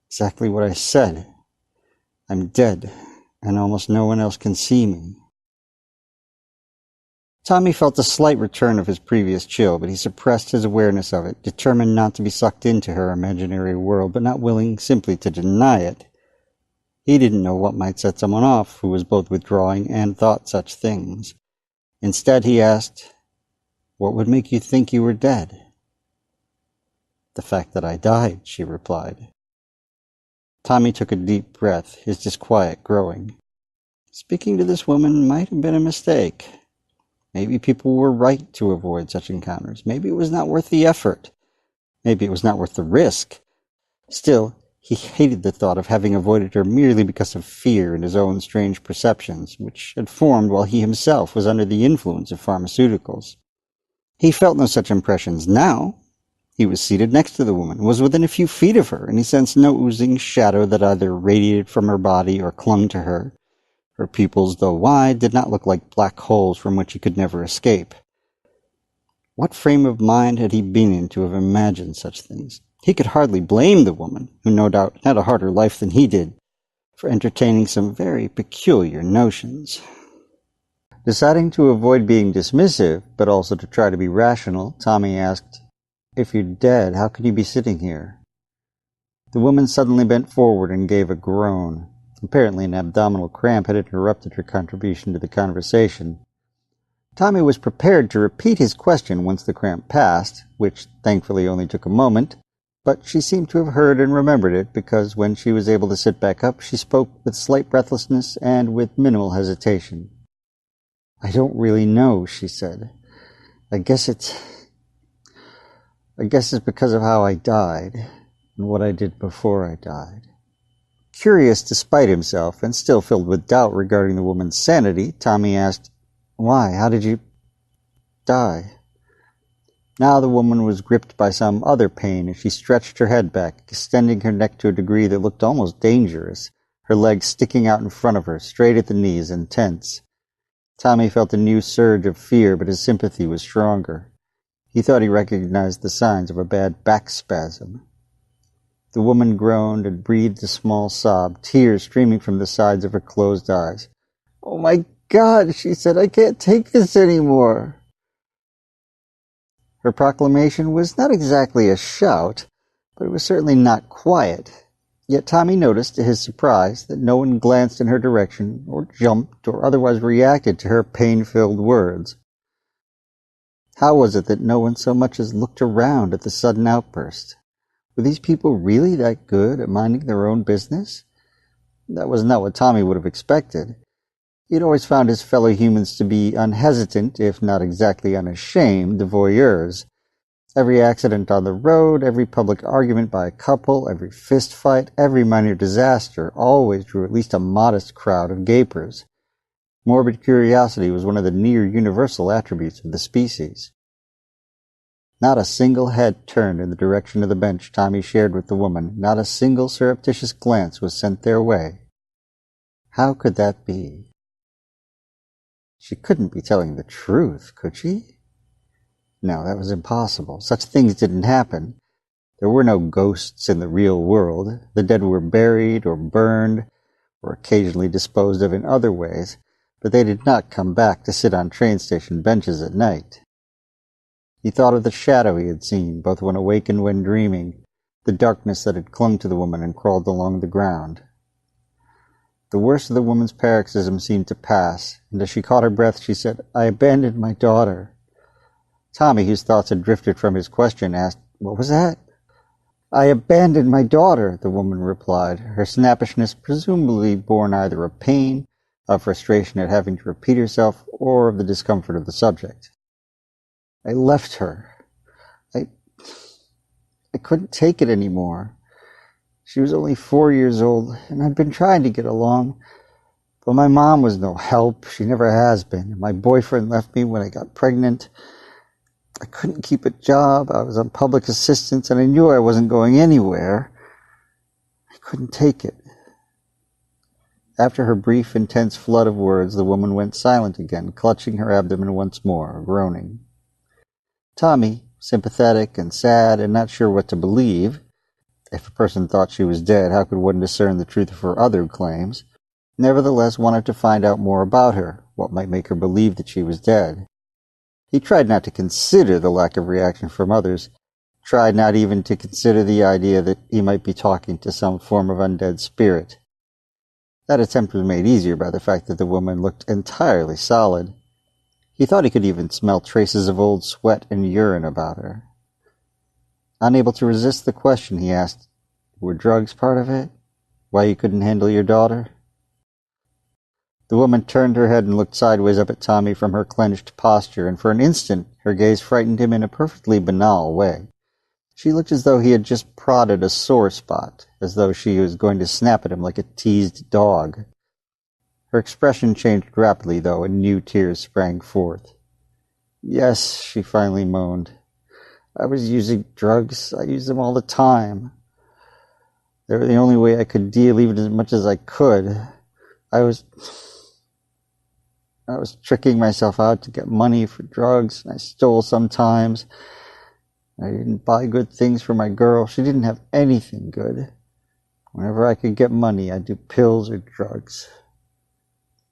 "Exactly what I said. I'm dead, and almost no one else can see me." Tommy felt a slight return of his previous chill, but he suppressed his awareness of it, determined not to be sucked into her imaginary world, but not willing simply to deny it. He didn't know what might set someone off who was both withdrawing and thought such things. Instead, he asked, "What would make you think you were dead?" "The fact that I died," she replied. Tommy took a deep breath, his disquiet growing. Speaking to this woman might have been a mistake. Maybe people were right to avoid such encounters. Maybe it was not worth the effort. Maybe it was not worth the risk. Still, he hated the thought of having avoided her merely because of fear and his own strange perceptions, which had formed while he himself was under the influence of pharmaceuticals. He felt no such impressions now. He was seated next to the woman, was within a few feet of her, and he sensed no oozing shadow that either radiated from her body or clung to her. Her pupils, though wide, did not look like black holes from which he could never escape. What frame of mind had he been in to have imagined such things? He could hardly blame the woman, who no doubt had a harder life than he did, for entertaining some very peculiar notions. Deciding to avoid being dismissive, but also to try to be rational, Tommy asked, "If you're dead, how could you be sitting here?" The woman suddenly bent forward and gave a groan. Apparently an abdominal cramp had interrupted her contribution to the conversation. Tommy was prepared to repeat his question once the cramp passed, which thankfully only took a moment, but she seemed to have heard and remembered it, because when she was able to sit back up, she spoke with slight breathlessness and with minimal hesitation. "I don't really know," she said. I guess it's because of how I died. and what I did before I died. Curious despite himself, and still filled with doubt regarding the woman's sanity, Tommy asked, "Why? How did you die?" Now the woman was gripped by some other pain as she stretched her head back, extending her neck to a degree that looked almost dangerous, her legs sticking out in front of her, straight at the knees and tense. Tommy felt a new surge of fear, but his sympathy was stronger. He thought he recognized the signs of a bad back spasm. The woman groaned and breathed a small sob, tears streaming from the sides of her closed eyes. "Oh my God," she said, "I can't take this anymore." Her proclamation was not exactly a shout, but it was certainly not quiet. Yet Tommy noticed, to his surprise, that no one glanced in her direction, or jumped, or otherwise reacted to her pain-filled words. How was it that no one so much as looked around at the sudden outburst? Were these people really that good at minding their own business? That was not what Tommy would have expected. He had always found his fellow humans to be unhesitant, if not exactly unashamed, voyeurs. Every accident on the road, every public argument by a couple, every fist fight, every minor disaster always drew at least a modest crowd of gapers. Morbid curiosity was one of the near-universal attributes of the species. Not a single head turned in the direction of the bench Tommy shared with the woman. Not a single surreptitious glance was sent their way. How could that be? She couldn't be telling the truth, could she? No, that was impossible. Such things didn't happen. There were no ghosts in the real world. The dead were buried or burned or occasionally disposed of in other ways, but they did not come back to sit on train station benches at night. He thought of the shadow he had seen, both when awake and when dreaming, the darkness that had clung to the woman and crawled along the ground. The worst of the woman's paroxysm seemed to pass, and as she caught her breath, she said, "I abandoned my daughter." Tommy, whose thoughts had drifted from his question, asked, "What was that?" "I abandoned my daughter," the woman replied, her snappishness presumably born either of pain, of frustration at having to repeat herself, or of the discomfort of the subject. "I left her. I couldn't take it anymore. She was only 4 years old, and I'd been trying to get along. But my mom was no help. She never has been. And my boyfriend left me when I got pregnant. I couldn't keep a job. I was on public assistance, and I knew I wasn't going anywhere. I couldn't take it." After her brief, intense flood of words, the woman went silent again, clutching her abdomen once more, groaning. Tommy, sympathetic and sad and not sure what to believe, if a person thought she was dead, how could one discern the truth of her other claims, nevertheless wanted to find out more about her, what might make her believe that she was dead. He tried not to consider the lack of reaction from others, tried not even to consider the idea that he might be talking to some form of undead spirit. That attempt was made easier by the fact that the woman looked entirely solid. He thought he could even smell traces of old sweat and urine about her. Unable to resist the question, he asked, "Were drugs part of it? Why you couldn't handle your daughter?" The woman turned her head and looked sideways up at Tommy from her clenched posture, and for an instant her gaze frightened him in a perfectly banal way. She looked as though he had just prodded a sore spot, as though she was going to snap at him like a teased dog. Her expression changed rapidly, though, and new tears sprang forth. "Yes," she finally moaned. "I was using drugs. I used them all the time. They were the only way I could deal, even as much as I could. I was tricking myself out to get money for drugs, and I stole sometimes. I didn't buy good things for my girl. She didn't have anything good. Whenever I could get money, I'd do pills or drugs.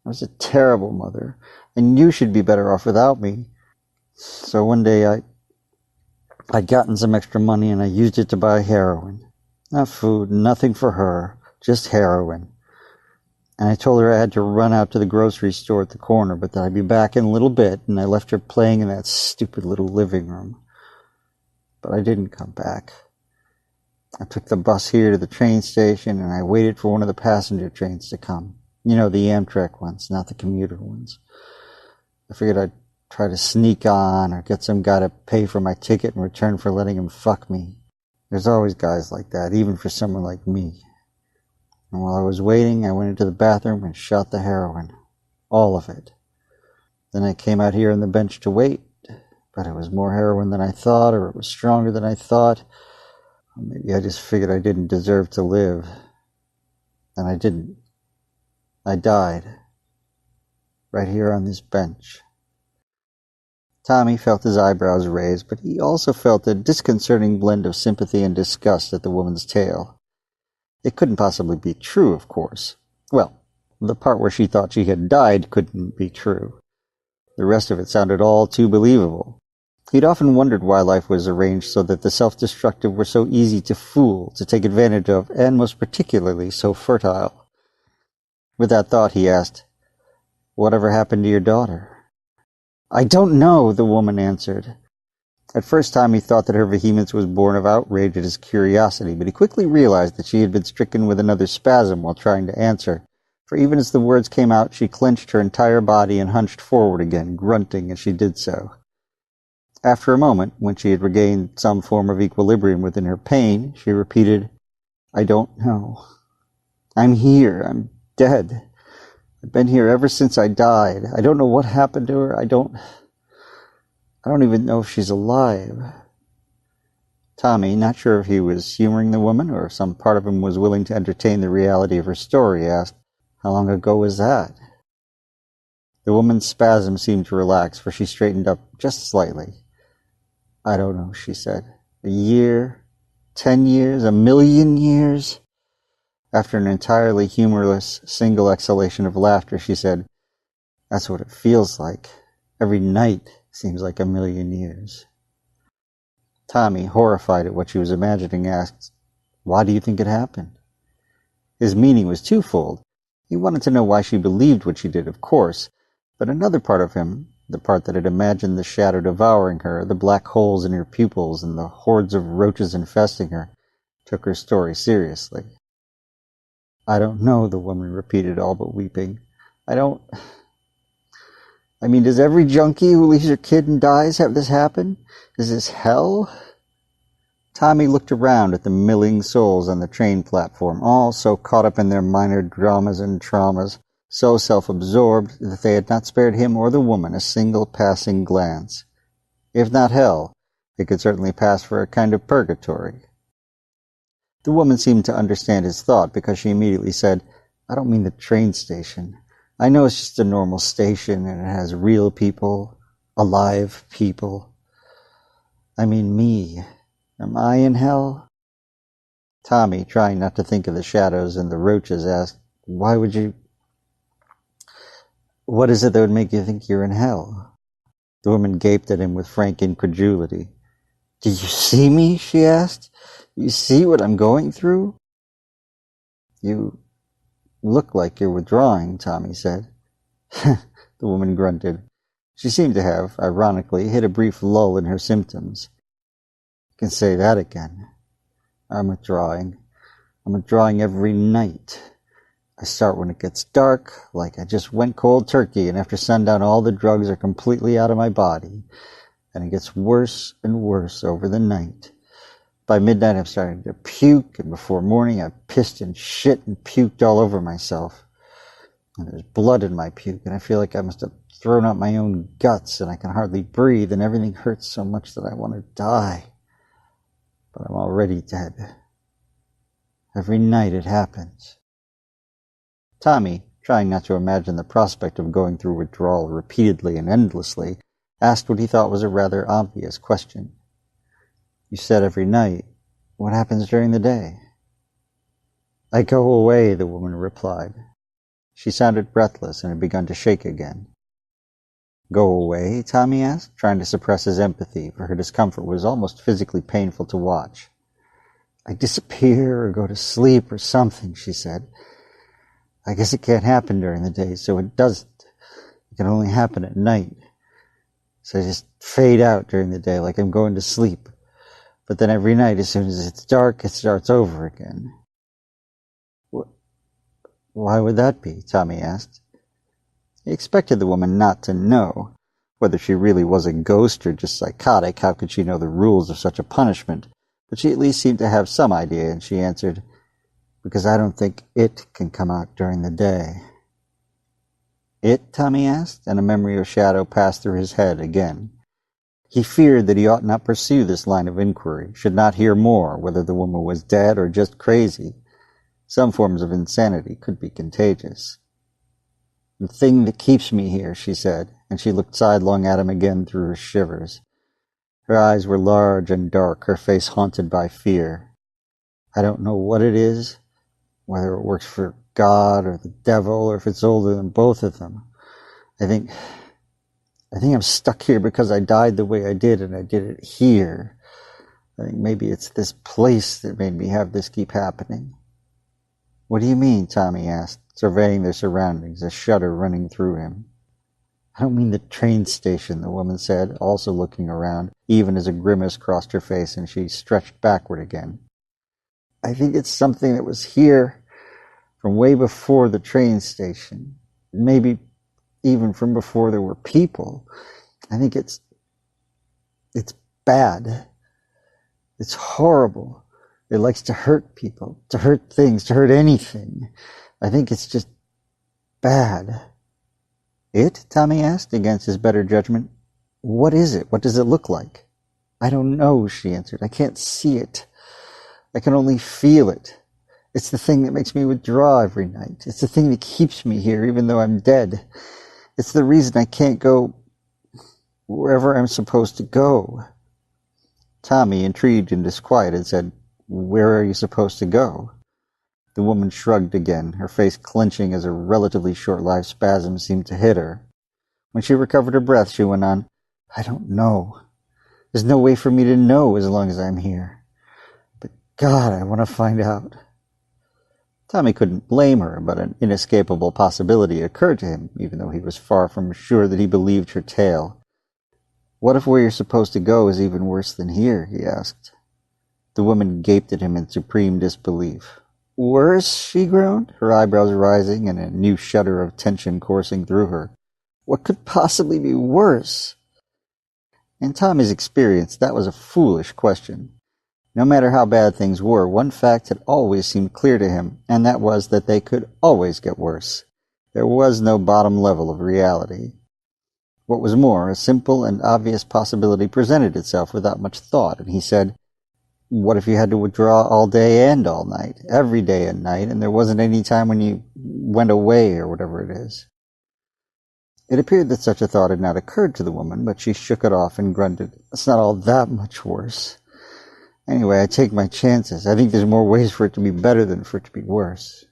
I was a terrible mother. I knew she'd be better off without me. So one day I'd gotten some extra money and I used it to buy heroin. Not food, nothing for her, just heroin. And I told her I had to run out to the grocery store at the corner, but that I'd be back in a little bit, and I left her playing in that stupid little living room. But I didn't come back. I took the bus here to the train station, and I waited for one of the passenger trains to come. You know, the Amtrak ones, not the commuter ones. I figured I'd try to sneak on or get some guy to pay for my ticket in return for letting him fuck me. There's always guys like that, even for someone like me. And while I was waiting, I went into the bathroom and shot the heroin. All of it. Then I came out here on the bench to wait, but it was more heroin than I thought, or it was stronger than I thought. Or maybe I just figured I didn't deserve to live. And I didn't. I died. Right here on this bench. Tommy felt his eyebrows raised, but he also felt a disconcerting blend of sympathy and disgust at the woman's tale. It couldn't possibly be true, of course. Well, the part where she thought she had died couldn't be true. The rest of it sounded all too believable. He'd often wondered why life was arranged so that the self-destructive were so easy to fool, to take advantage of, and most particularly so fertile. With that thought, he asked, "Whatever happened to your daughter?" "I don't know," the woman answered. At first Tommy thought that her vehemence was born of outrage at his curiosity, but he quickly realized that she had been stricken with another spasm while trying to answer, for even as the words came out, she clenched her entire body and hunched forward again, grunting as she did so. After a moment, when she had regained some form of equilibrium within her pain, she repeated, "I don't know. I'm here. I'm dead. I've been here ever since I died. I don't know what happened to her. I don't even know if she's alive." Tommy, not sure if he was humoring the woman or if some part of him was willing to entertain the reality of her story, asked, "How long ago was that?" The woman's spasm seemed to relax, for she straightened up just slightly. "I don't know," she said. "A year? 10 years? A million years?" After an entirely humorless, single exhalation of laughter, she said, "That's what it feels like. Every night seems like a million years." Tommy, horrified at what she was imagining, asked, "Why do you think it happened?" His meaning was twofold. He wanted to know why she believed what she did, of course, but another part of him, the part that had imagined the shadow devouring her, the black holes in her pupils, and the hordes of roaches infesting her, took her story seriously. "I don't know," the woman repeated, all but weeping. I mean, does every junkie who leaves her kid and dies have this happen? Is this hell?" Tommy looked around at the milling souls on the train platform, all so caught up in their minor dramas and traumas, so self-absorbed that they had not spared him or the woman a single passing glance. If not hell, it could certainly pass for a kind of purgatory. The woman seemed to understand his thought, because she immediately said, "I don't mean the train station. I know it's just a normal station and it has real people, alive people. I mean me. Am I in hell?" Tommy, trying not to think of the shadows and the roaches, asked, What is it that would make you think you're in hell?" The woman gaped at him with frank incredulity. "Do you see me?" she asked. "You see what I'm going through?" "You look like you're withdrawing," Tommy said. The woman grunted. She seemed to have, ironically, hit a brief lull in her symptoms. "You can say that again. I'm withdrawing. I'm withdrawing every night. I start when it gets dark, like I just went cold turkey, and after sundown all the drugs are completely out of my body. And it gets worse and worse over the night. By midnight I'm starting to puke, and before morning I've pissed and shit and puked all over myself. And there's blood in my puke, and I feel like I must have thrown out my own guts, and I can hardly breathe, and everything hurts so much that I want to die. But I'm already dead. Every night it happens." Tommy, trying not to imagine the prospect of going through withdrawal repeatedly and endlessly, asked what he thought was a rather obvious question. "You said every night. What happens during the day?" "I go away," the woman replied. She sounded breathless and had begun to shake again. "Go away?" Tommy asked, trying to suppress his empathy, for her discomfort was almost physically painful to watch. "I disappear or go to sleep or something," she said. "I guess it can't happen during the day, so it doesn't. It can only happen at night. So I just fade out during the day like I'm going to sleep. But then every night, as soon as it's dark, it starts over again." "Why would that be?" Tommy asked. He expected the woman not to know. Whether she really was a ghost or just psychotic, how could she know the rules of such a punishment? But she at least seemed to have some idea, and she answered, "Because I don't think it can come out during the day." "It?" Tommy asked, and a memory of shadow passed through his head again. He feared that he ought not pursue this line of inquiry, should not hear more, whether the woman was dead or just crazy. Some forms of insanity could be contagious. "The thing that keeps me here," she said, and she looked sidelong at him again through her shivers. Her eyes were large and dark, her face haunted by fear. "I don't know what it is, whether it works for God or the devil, or if it's older than both of them. I think I'm stuck here because I died the way I did, and I did it here. I think maybe it's this place that made me have this keep happening." "What do you mean?" Tommy asked, surveying their surroundings, a shudder running through him. "I don't mean the train station," the woman said, also looking around, even as a grimace crossed her face and she stretched backward again. "I think it's something that was here from way before the train station. Maybe even from before there were people. I think it's bad. It's horrible. It likes to hurt people, to hurt things, to hurt anything. I think it's just bad." "It?" Tommy asked, against his better judgment. "What is it? What does it look like?" "I don't know," she answered. "I can't see it. I can only feel it. It's the thing that makes me withdraw every night. It's the thing that keeps me here, even though I'm dead. It's the reason I can't go wherever I'm supposed to go." Tommy, intrigued and disquieted, said, "Where are you supposed to go?" The woman shrugged again, her face clenching as a relatively short-lived spasm seemed to hit her. When she recovered her breath, she went on, "I don't know. There's no way for me to know as long as I'm here. But God, I want to find out." Tommy couldn't blame her, but an inescapable possibility occurred to him, even though he was far from sure that he believed her tale. "What if where you're supposed to go is even worse than here?" he asked. The woman gaped at him in supreme disbelief. "Worse?" she groaned, her eyebrows rising and a new shudder of tension coursing through her. "What could possibly be worse?" In Tommy's experience, that was a foolish question. No matter how bad things were, one fact had always seemed clear to him, and that was that they could always get worse. There was no bottom level of reality. What was more, a simple and obvious possibility presented itself without much thought, and he said, "What if you had to withdraw all day and all night, every day and night, and there wasn't any time when you went away or whatever it is?" It appeared that such a thought had not occurred to the woman, but she shook it off and grunted, "It's not all that much worse. Anyway, I take my chances. I think there's more ways for it to be better than for it to be worse."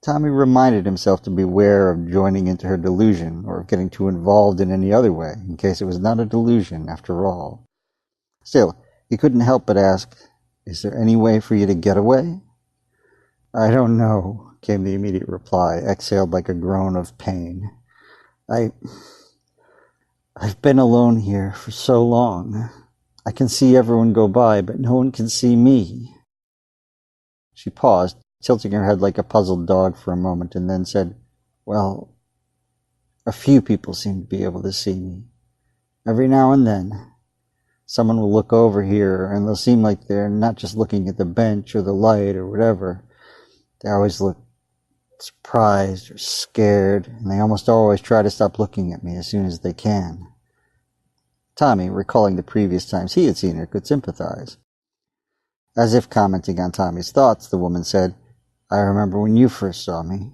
Tommy reminded himself to beware of joining into her delusion or of getting too involved in any other way, in case it was not a delusion after all. Still, he couldn't help but ask, "Is there any way for you to get away?" "I don't know," came the immediate reply, exhaled like a groan of pain. I've been alone here for so long. I can see everyone go by, but no one can see me." She paused, tilting her head like a puzzled dog for a moment, and then said, "Well, a few people seem to be able to see me. Every now and then. Someone will look over here, and they'll seem like they're not just looking at the bench or the light or whatever. They always look surprised or scared, and they almost always try to stop looking at me as soon as they can." Tommy, recalling the previous times he had seen her, could sympathize. As if commenting on Tommy's thoughts, the woman said, "I remember when you first saw me.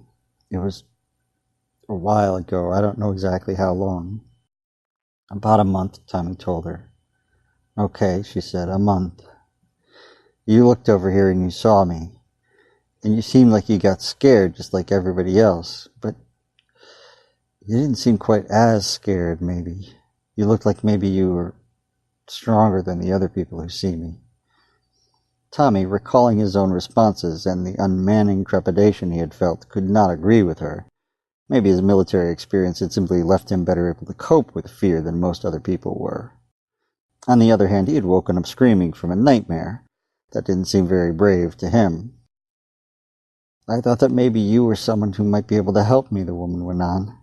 It was a while ago. I don't know exactly how long." "About a month," Tommy told her. "Okay," she said, "a month. You looked over here and you saw me. And you seemed like you got scared just like everybody else. But you didn't seem quite as scared, maybe. You looked like maybe you were stronger than the other people who see me." Tommy, recalling his own responses and the unmanning trepidation he had felt, could not agree with her. Maybe his military experience had simply left him better able to cope with fear than most other people were. On the other hand, he had woken up screaming from a nightmare. That didn't seem very brave to him. "I thought that maybe you were someone who might be able to help me," the woman went on.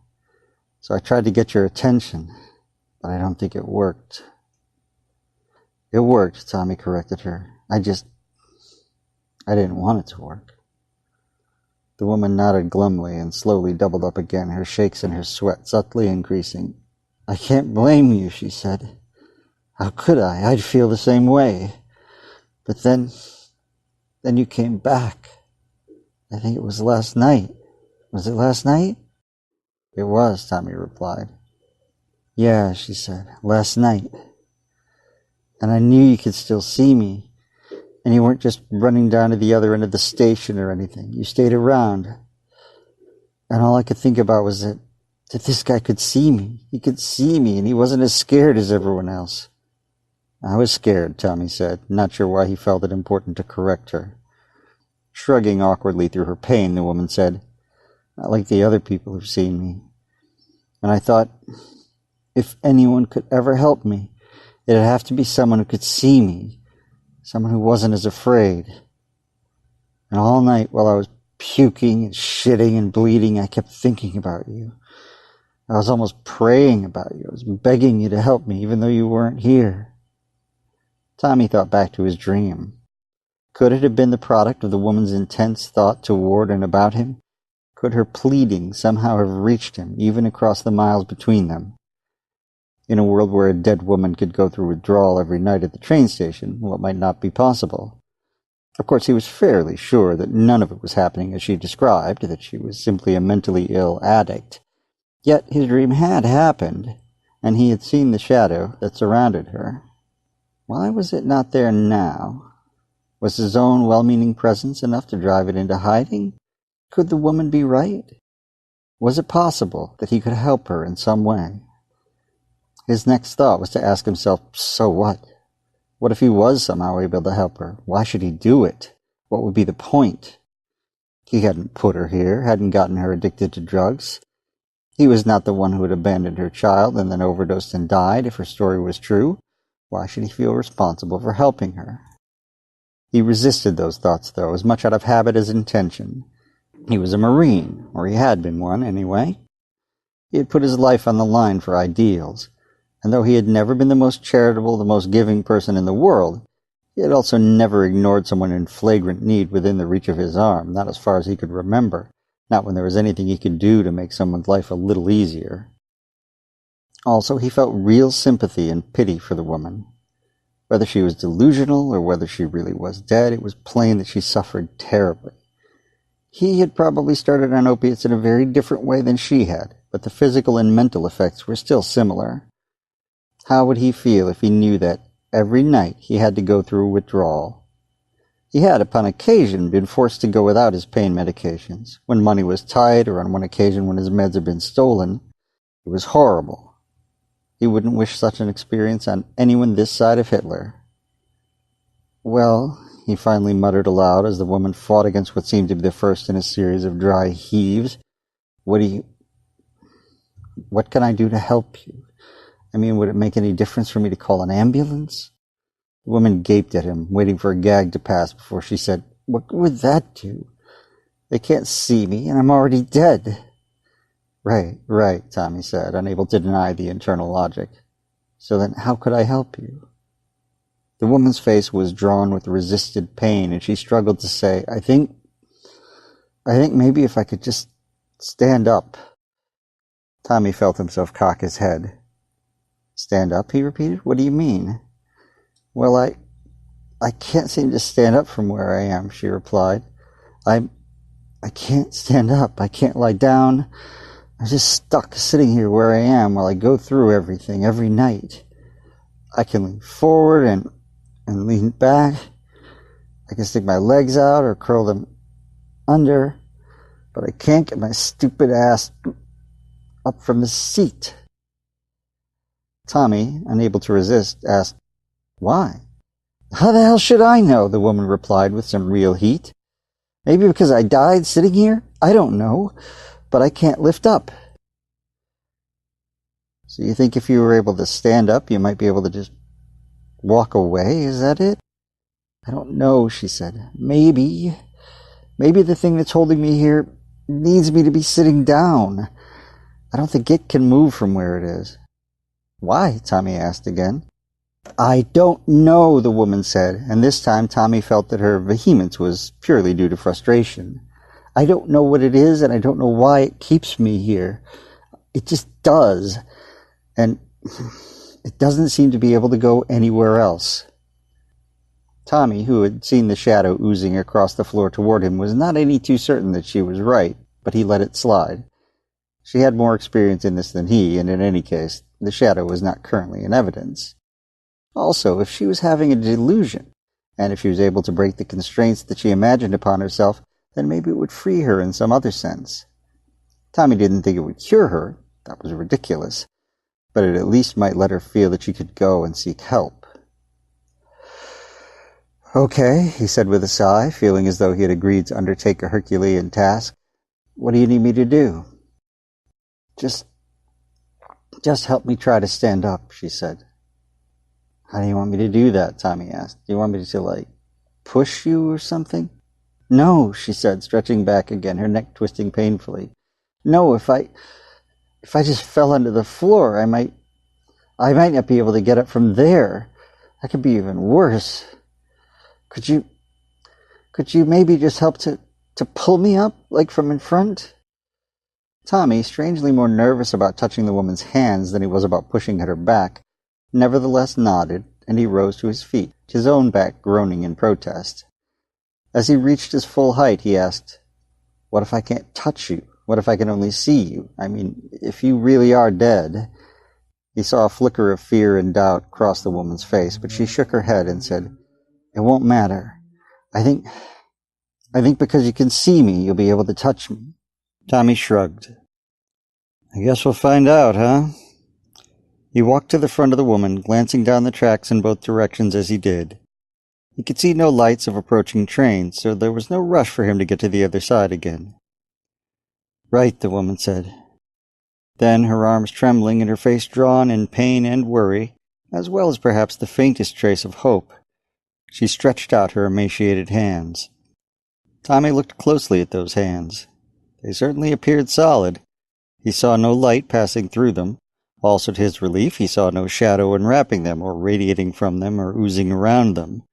"So I tried to get your attention, but I don't think it worked." It worked, Tommy corrected her. I didn't want it to work. The woman nodded glumly and slowly doubled up again, her shakes and her sweat subtly increasing. I can't blame you, she said. How could I? I'd feel the same way. But then you came back. I think it was last night. Was it last night? It was, Tommy replied. Yeah, she said, last night. And I knew you could still see me. And you weren't just running down to the other end of the station or anything. You stayed around. And all I could think about was that this guy could see me. He could see me, and he wasn't as scared as everyone else. I was scared, Tommy said, not sure why he felt it important to correct her. Shrugging awkwardly through her pain, the woman said, Not like the other people who've seen me. And I thought, if anyone could ever help me, it'd have to be someone who could see me, someone who wasn't as afraid. And all night while I was puking and shitting and bleeding, I kept thinking about you. I was almost praying about you. I was begging you to help me, even though you weren't here. Tommy thought back to his dream. Could it have been the product of the woman's intense thought toward and about him? Could her pleading somehow have reached him, even across the miles between them? In a world where a dead woman could go through withdrawal every night at the train station, what might not be possible? Of course, he was fairly sure that none of it was happening as she described, that she was simply a mentally ill addict. Yet his dream had happened, and he had seen the shadow that surrounded her. Why was it not there now? Was his own well-meaning presence enough to drive it into hiding? Could the woman be right? Was it possible that he could help her in some way? His next thought was to ask himself, so what? What if he was somehow able to help her? Why should he do it? What would be the point? He hadn't put her here, hadn't gotten her addicted to drugs. He was not the one who had abandoned her child and then overdosed and died, if her story was true. Why should he feel responsible for helping her? He resisted those thoughts, though, as much out of habit as intention. He was a Marine, or he had been one, anyway. He had put his life on the line for ideals, and though he had never been the most charitable, the most giving person in the world, he had also never ignored someone in flagrant need within the reach of his arm, not as far as he could remember, not when there was anything he could do to make someone's life a little easier. Also, he felt real sympathy and pity for the woman. Whether she was delusional or whether she really was dead, it was plain that she suffered terribly. He had probably started on opiates in a very different way than she had, but the physical and mental effects were still similar. How would he feel if he knew that every night he had to go through withdrawal? He had, upon occasion, been forced to go without his pain medications, when money was tight or on one occasion when his meds had been stolen. It was horrible. He wouldn't wish such an experience on anyone this side of Hitler. Well, he finally muttered aloud as the woman fought against what seemed to be the first in a series of dry heaves. What can I do to help you? I mean, would it make any difference for me to call an ambulance? The woman gaped at him, waiting for a gag to pass before she said, What would that do? They can't see me, and I'm already dead. Right, Tommy said, unable to deny the internal logic. So then how could I help you? The woman's face was drawn with resisted pain, and she struggled to say, I think maybe if I could just stand up. Tommy felt himself cock his head. Stand up, he repeated. What do you mean? Well, I can't seem to stand up from where I am, she replied. I can't stand up. I can't lie down. I'm just stuck sitting here where I am while I go through everything every night. I can lean forward and lean back. I can stick my legs out or curl them under, but I can't get my stupid ass up from the seat. Tommy, unable to resist, asked, Why? How the hell should I know? The woman replied with some real heat. Maybe because I died sitting here? I don't know, but I can't lift up. So you think if you were able to stand up, you might be able to just walk away? Is that it? I don't know, she said. Maybe the thing that's holding me here needs me to be sitting down. I don't think it can move from where it is. Why? Tommy asked again. "I don't know," the woman said, and this time Tommy felt that her vehemence was purely due to frustration. "I don't know what it is, and I don't know why it keeps me here. It just does. And it doesn't seem to be able to go anywhere else." Tommy, who had seen the shadow oozing across the floor toward him, was not any too certain that she was right, but he let it slide. She had more experience in this than he, and in any case, the shadow was not currently in evidence. Also, if she was having a delusion, and if she was able to break the constraints that she imagined upon herself, then maybe it would free her in some other sense. Tommy didn't think it would cure her. That was ridiculous. But it at least might let her feel that she could go and seek help. "Okay," he said with a sigh, feeling as though he had agreed to undertake a Herculean task. "What do you need me to do?" Just help me try to stand up," she said. "How do you want me to do that?" Tommy asked. "Do you want me to, push you or something?" "No," she said, stretching back again, her neck twisting painfully. "No, if I just fell onto the floor, I might not be able to get up from there. That could be even worse. Could you maybe just help to pull me up, from in front?" Tommy, strangely more nervous about touching the woman's hands than he was about pushing at her back, nevertheless nodded, and he rose to his feet, his own back groaning in protest. As he reached his full height, he asked, "What if I can't touch you? What if I can only see you? I mean, if you really are dead?" He saw a flicker of fear and doubt cross the woman's face, but she shook her head and said, "It won't matter. I think because you can see me, you'll be able to touch me." Tommy shrugged. "I guess we'll find out, huh?" He walked to the front of the woman, glancing down the tracks in both directions as he did. He could see no lights of approaching trains, so there was no rush for him to get to the other side again. "Right," the woman said. Then, her arms trembling and her face drawn in pain and worry, as well as perhaps the faintest trace of hope, she stretched out her emaciated hands. Tommy looked closely at those hands. They certainly appeared solid. He saw no light passing through them. Also, to his relief, he saw no shadow enwrapping them, or radiating from them, or oozing around them.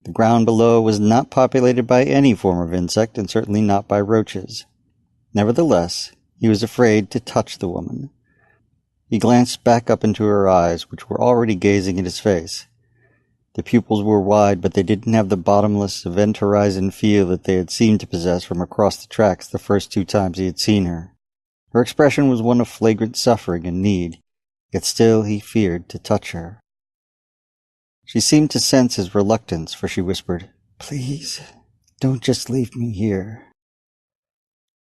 The ground below was not populated by any form of insect, and certainly not by roaches. Nevertheless, he was afraid to touch the woman. He glanced back up into her eyes, which were already gazing at his face. The pupils were wide, but they didn't have the bottomless, event-horizon feel that they had seemed to possess from across the tracks the first 2 times he had seen her. Her expression was one of flagrant suffering and need, yet still he feared to touch her. She seemed to sense his reluctance, for she whispered, "Please, don't just leave me here."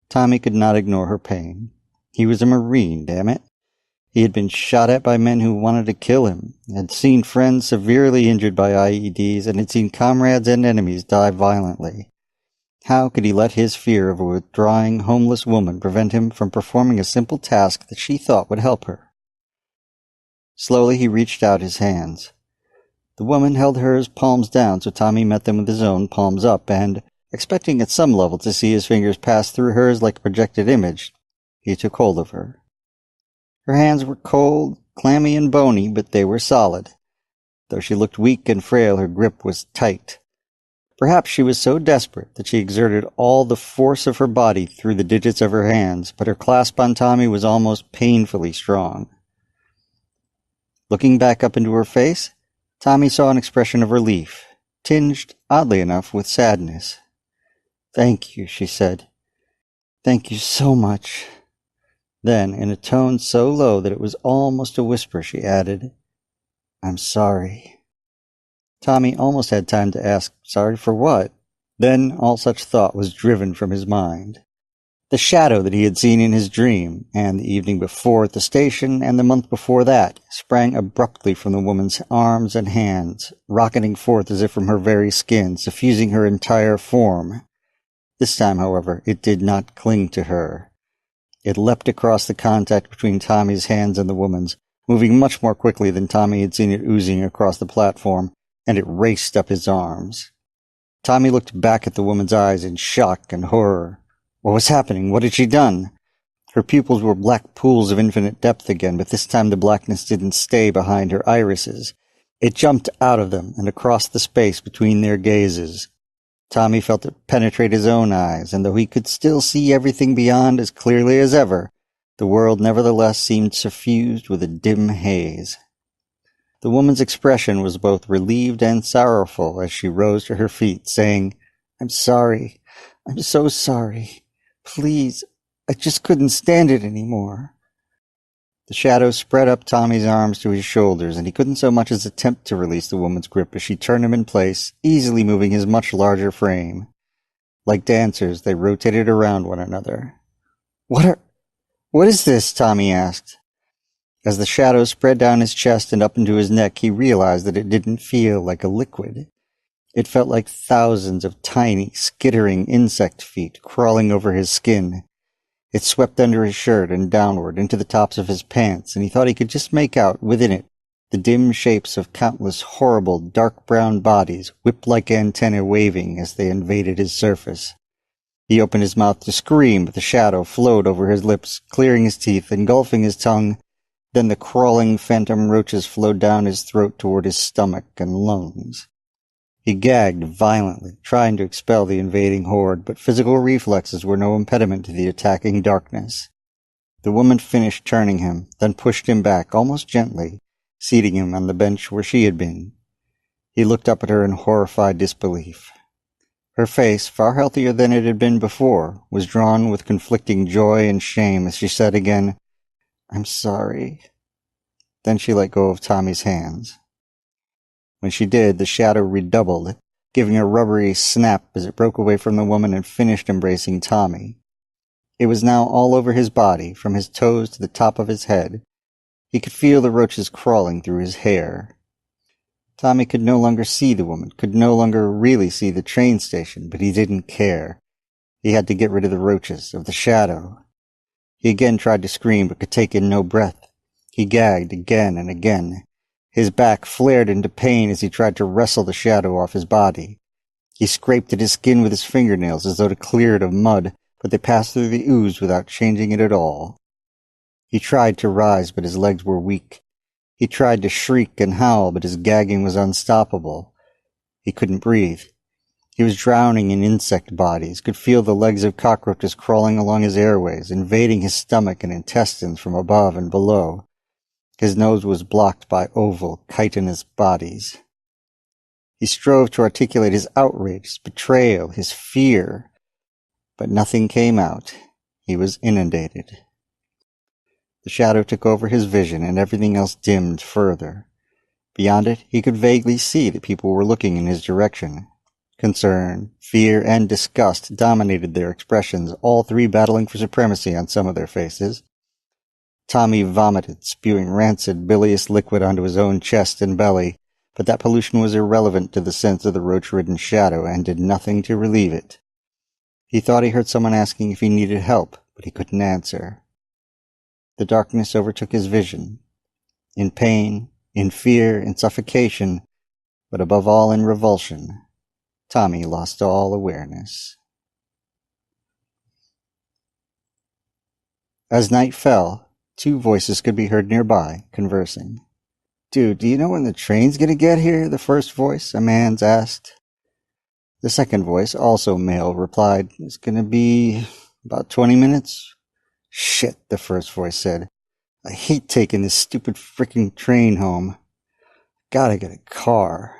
Tommy could not ignore her pain. He was a Marine, damn it. He had been shot at by men who wanted to kill him, had seen friends severely injured by IEDs, and had seen comrades and enemies die violently. How could he let his fear of a withdrawing, homeless woman prevent him from performing a simple task that she thought would help her? Slowly he reached out his hands. The woman held hers palms down, so Tommy met them with his own palms up, and, expecting at some level to see his fingers pass through hers like a projected image, he took hold of her. Her hands were cold, clammy and bony, but they were solid. Though she looked weak and frail, her grip was tight. Perhaps she was so desperate that she exerted all the force of her body through the digits of her hands, but her clasp on Tommy was almost painfully strong. Looking back up into her face, Tommy saw an expression of relief, tinged, oddly enough, with sadness. "Thank you," she said. "Thank you so much." Then, in a tone so low that it was almost a whisper, she added, "I'm sorry." Tommy almost had time to ask, sorry for what? Then all such thought was driven from his mind. The shadow that he had seen in his dream, and the evening before at the station, and the month before that, sprang abruptly from the woman's arms and hands, rocketing forth as if from her very skin, suffusing her entire form. This time, however, it did not cling to her. It leapt across the contact between Tommy's hands and the woman's, moving much more quickly than Tommy had seen it oozing across the platform, and it raced up his arms. Tommy looked back at the woman's eyes in shock and horror. What was happening? What had she done? Her pupils were black pools of infinite depth again, but this time the blackness didn't stay behind her irises. It jumped out of them and across the space between their gazes. Tommy felt it penetrate his own eyes, and though he could still see everything beyond as clearly as ever, the world nevertheless seemed suffused with a dim haze. The woman's expression was both relieved and sorrowful as she rose to her feet, saying, "I'm sorry. I'm so sorry. Please, I just couldn't stand it anymore." The shadow spread up Tommy's arms to his shoulders, and he couldn't so much as attempt to release the woman's grip as she turned him in place, easily moving his much larger frame. Like dancers, they rotated around one another. What is this?" Tommy asked. As the shadow spread down his chest and up into his neck, he realized that it didn't feel like a liquid. It felt like thousands of tiny, skittering insect feet crawling over his skin. It swept under his shirt and downward into the tops of his pants, and he thought he could just make out, within it, the dim shapes of countless horrible dark brown bodies, whip-like antennae waving as they invaded his surface. He opened his mouth to scream, but the shadow flowed over his lips, clearing his teeth, engulfing his tongue. Then the crawling phantom roaches flowed down his throat toward his stomach and lungs. He gagged violently, trying to expel the invading horde, but physical reflexes were no impediment to the attacking darkness. The woman finished turning him, then pushed him back, almost gently, seating him on the bench where she had been. He looked up at her in horrified disbelief. Her face, far healthier than it had been before, was drawn with conflicting joy and shame as she said again, "I'm sorry." Then she let go of Tommy's hands. When she did, the shadow redoubled, giving a rubbery snap as it broke away from the woman and finished embracing Tommy. It was now all over his body, from his toes to the top of his head. He could feel the roaches crawling through his hair. Tommy could no longer see the woman, could no longer really see the train station, but he didn't care. He had to get rid of the roaches, of the shadow. He again tried to scream, but could take in no breath. He gagged again and again. His back flared into pain as he tried to wrestle the shadow off his body. He scraped at his skin with his fingernails as though to clear it of mud, but they passed through the ooze without changing it at all. He tried to rise, but his legs were weak. He tried to shriek and howl, but his gagging was unstoppable. He couldn't breathe. He was drowning in insect bodies, could feel the legs of cockroaches crawling along his airways, invading his stomach and intestines from above and below. His nose was blocked by oval, chitinous bodies. He strove to articulate his outrage, his betrayal, his fear, but nothing came out. He was inundated. The shadow took over his vision, and everything else dimmed further. Beyond it, he could vaguely see that people were looking in his direction. Concern, fear, and disgust dominated their expressions, all three battling for supremacy on some of their faces. Tommy vomited, spewing rancid, bilious liquid onto his own chest and belly, but that pollution was irrelevant to the sense of the roach-ridden shadow and did nothing to relieve it. He thought he heard someone asking if he needed help, but he couldn't answer. The darkness overtook his vision. In pain, in fear, in suffocation, but above all in revulsion, Tommy lost all awareness. As night fell, two voices could be heard nearby, conversing. "Dude, do you know when the train's gonna get here?" the first voice, a man's, asked. The second voice, also male, replied, "It's gonna be about 20 minutes. "Shit," the first voice said. "I hate taking this stupid frickin' train home. Gotta get a car."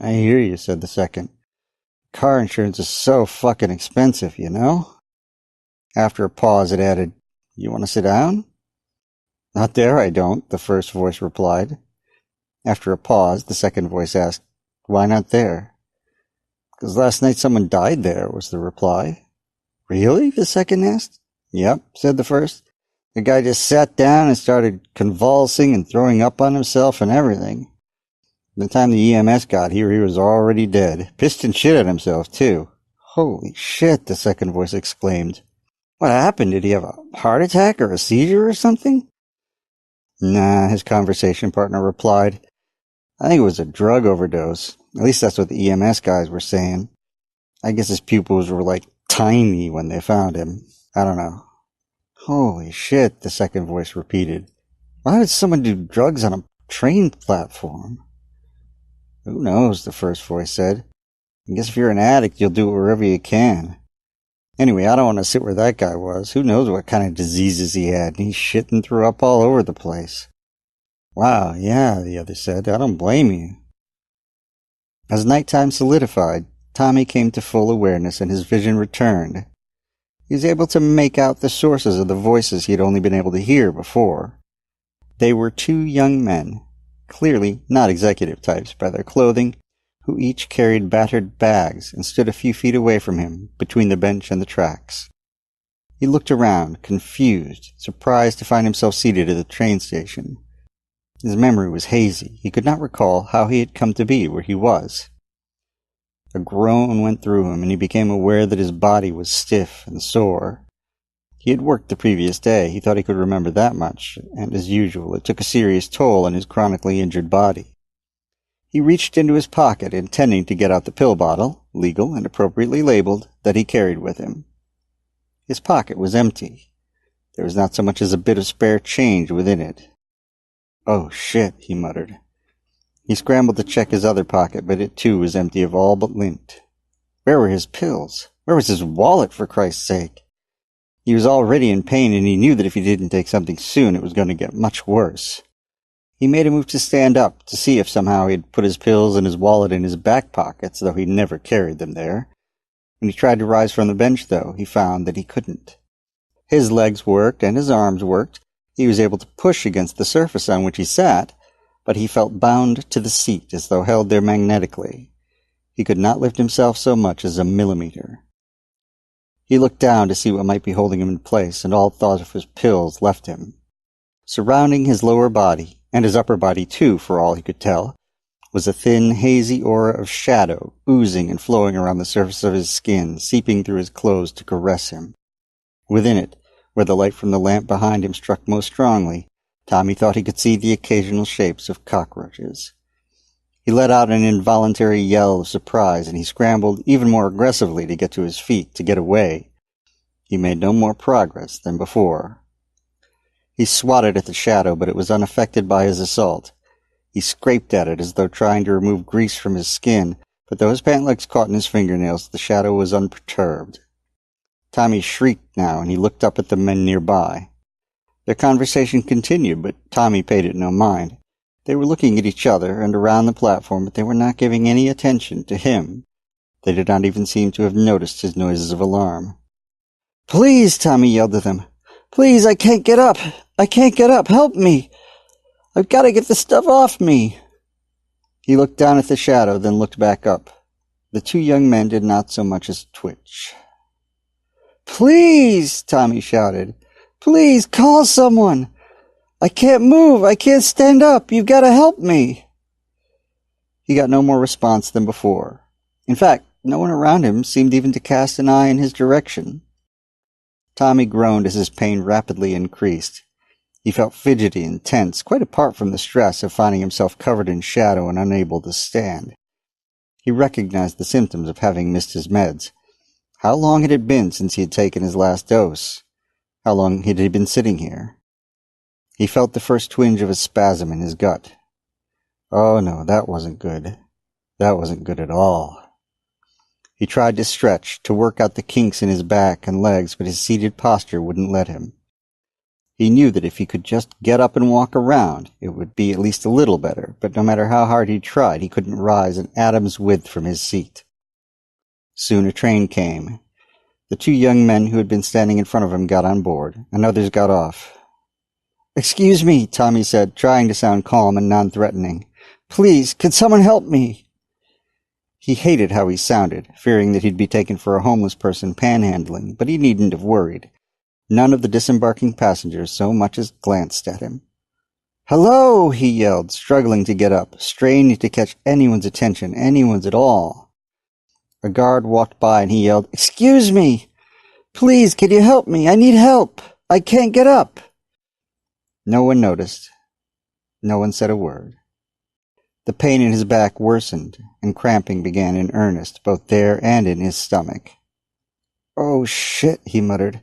"I hear you," said the second. "Car insurance is so fucking expensive, you know?" After a pause, it added, "You want to sit down?" "Not there, I don't," the first voice replied. After a pause, the second voice asked, "Why not there?" "'Cause last night someone died there," was the reply. "Really?" the second asked. "Yep," said the first. "The guy just sat down and started convulsing and throwing up on himself and everything. By the time the EMS got here, he was already dead. Pissed and shit at himself, too." "Holy shit," the second voice exclaimed. "What happened? Did he have a heart attack or a seizure or something?" "Nah," his conversation partner replied. "I think it was a drug overdose. At least that's what the EMS guys were saying. I guess his pupils were like tiny when they found him. I don't know." "Holy shit," the second voice repeated. "Why would someone do drugs on a train platform?" Who knows, the first voice said. I guess if you're an addict, you'll do it wherever you can. Anyway, I don't want to sit where that guy was. Who knows what kind of diseases he had, and he shit and threw up all over the place. Wow, yeah, the other said. I don't blame you. As nighttime solidified, Tommy came to full awareness and his vision returned. He was able to make out the sources of the voices he had only been able to hear before. They were two young men, clearly not executive types by their clothing, who each carried battered bags and stood a few feet away from him between the bench and the tracks. He looked around, confused, surprised to find himself seated at the train station. His memory was hazy. He could not recall how he had come to be where he was. A groan went through him, and he became aware that his body was stiff and sore. He had worked the previous day. He thought he could remember that much, and as usual, it took a serious toll on his chronically injured body. He reached into his pocket, intending to get out the pill bottle, legal and appropriately labeled, that he carried with him. His pocket was empty. There was not so much as a bit of spare change within it. "Oh, shit," he muttered. He scrambled to check his other pocket, but it too was empty of all but lint. Where were his pills? Where was his wallet, for Christ's sake? He was already in pain, and he knew that if he didn't take something soon, it was going to get much worse. He made a move to stand up, to see if somehow he had put his pills and his wallet in his back pockets, though he never carried them there. When he tried to rise from the bench, though, he found that he couldn't. His legs worked, and his arms worked. He was able to push against the surface on which he sat, but he felt bound to the seat as though held there magnetically. He could not lift himself so much as a millimeter. He looked down to see what might be holding him in place, and all thought of his pills left him. Surrounding his lower body, and his upper body too, for all he could tell, was a thin, hazy aura of shadow, oozing and flowing around the surface of his skin, seeping through his clothes to caress him. Within it, where the light from the lamp behind him struck most strongly, Tommy thought he could see the occasional shapes of cockroaches. He let out an involuntary yell of surprise, and he scrambled even more aggressively to get to his feet, to get away. He made no more progress than before. He swatted at the shadow, but it was unaffected by his assault. He scraped at it as though trying to remove grease from his skin, but though his pant legs caught in his fingernails, the shadow was unperturbed. Tommy shrieked now, and he looked up at the men nearby. Their conversation continued, but Tommy paid it no mind. They were looking at each other and around the platform, but they were not giving any attention to him. They did not even seem to have noticed his noises of alarm. "Please," Tommy yelled to them. "Please, I can't get up. I can't get up. Help me. I've got to get the stuff off me." He looked down at the shadow, then looked back up. The two young men did not so much as twitch. "Please," Tommy shouted. "Please, call someone. I can't move. I can't stand up. You've got to help me." He got no more response than before. In fact, no one around him seemed even to cast an eye in his direction. Tommy groaned as his pain rapidly increased. He felt fidgety and tense, quite apart from the stress of finding himself covered in shadow and unable to stand. He recognized the symptoms of having missed his meds. How long had it been since he had taken his last dose? How long had he been sitting here? He felt the first twinge of a spasm in his gut. Oh no, that wasn't good. That wasn't good at all. He tried to stretch, to work out the kinks in his back and legs, but his seated posture wouldn't let him. He knew that if he could just get up and walk around, it would be at least a little better, but no matter how hard he tried, he couldn't rise an atom's width from his seat. Soon a train came. The two young men who had been standing in front of him got on board, and others got off. "Excuse me," Tommy said, trying to sound calm and non-threatening. "Please, can someone help me?" He hated how he sounded, fearing that he'd be taken for a homeless person panhandling, but he needn't have worried. None of the disembarking passengers so much as glanced at him. "Hello," he yelled, struggling to get up, straining to catch anyone's attention, anyone's at all. A guard walked by and he yelled, "Excuse me! Please, can you help me? I need help! I can't get up!" No one noticed. No one said a word. The pain in his back worsened, and cramping began in earnest, both there and in his stomach. "Oh, shit," he muttered.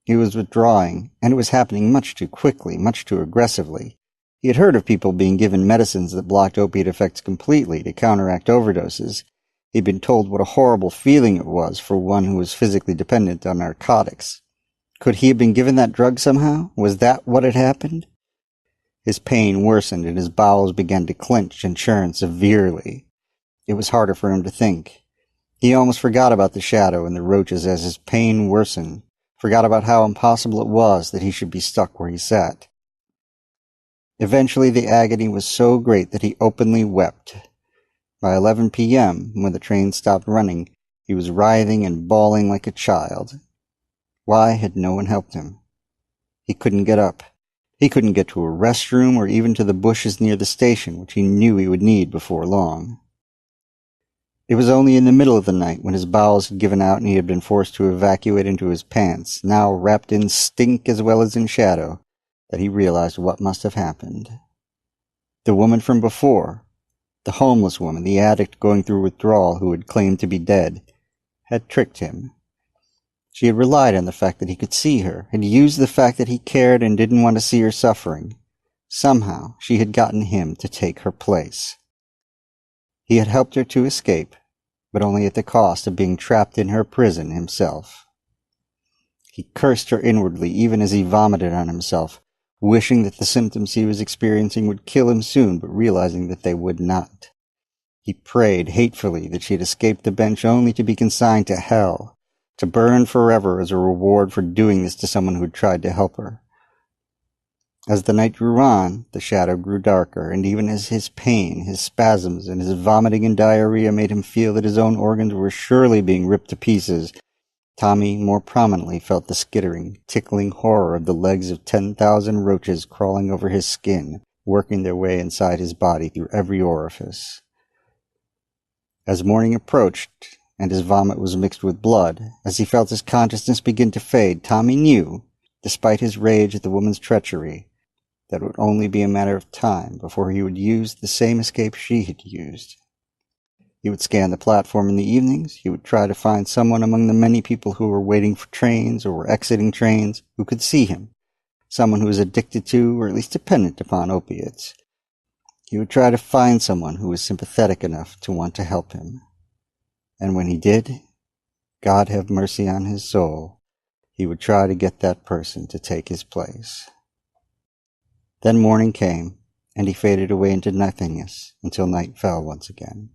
He was withdrawing, and it was happening much too quickly, much too aggressively. He had heard of people being given medicines that blocked opiate effects completely to counteract overdoses. He'd been told what a horrible feeling it was for one who was physically dependent on narcotics. Could he have been given that drug somehow? Was that what had happened? His pain worsened and his bowels began to clench and churn severely. It was harder for him to think. He almost forgot about the shadow and the roaches as his pain worsened, forgot about how impossible it was that he should be stuck where he sat. Eventually the agony was so great that he openly wept. By 11 p.m., when the train stopped running, he was writhing and bawling like a child. Why had no one helped him? He couldn't get up. He couldn't get to a restroom or even to the bushes near the station, which he knew he would need before long. It was only in the middle of the night, when his bowels had given out and he had been forced to evacuate into his pants, now wrapped in stink as well as in shadow, that he realized what must have happened. The woman from before, the homeless woman, the addict going through withdrawal who had claimed to be dead, had tricked him. She had relied on the fact that he could see her, had used the fact that he cared and didn't want to see her suffering. Somehow she had gotten him to take her place. He had helped her to escape, but only at the cost of being trapped in her prison himself. He cursed her inwardly even as he vomited on himself, wishing that the symptoms he was experiencing would kill him soon, but realizing that they would not. He prayed hatefully that she had escaped the bench only to be consigned to hell, to burn forever as a reward for doing this to someone who had tried to help her. As the night drew on, the shadow grew darker, and even as his pain, his spasms, and his vomiting and diarrhea made him feel that his own organs were surely being ripped to pieces, Tommy more prominently felt the skittering, tickling horror of the legs of 10,000 roaches crawling over his skin, working their way inside his body through every orifice. As morning approached, and his vomit was mixed with blood, as he felt his consciousness begin to fade, Tommy knew, despite his rage at the woman's treachery, that it would only be a matter of time before he would use the same escape she had used. He would scan the platform in the evenings. He would try to find someone among the many people who were waiting for trains or were exiting trains who could see him, someone who was addicted to or at least dependent upon opiates. He would try to find someone who was sympathetic enough to want to help him. And when he did, God have mercy on his soul, he would try to get that person to take his place. Then morning came, and he faded away into nothingness until night fell once again.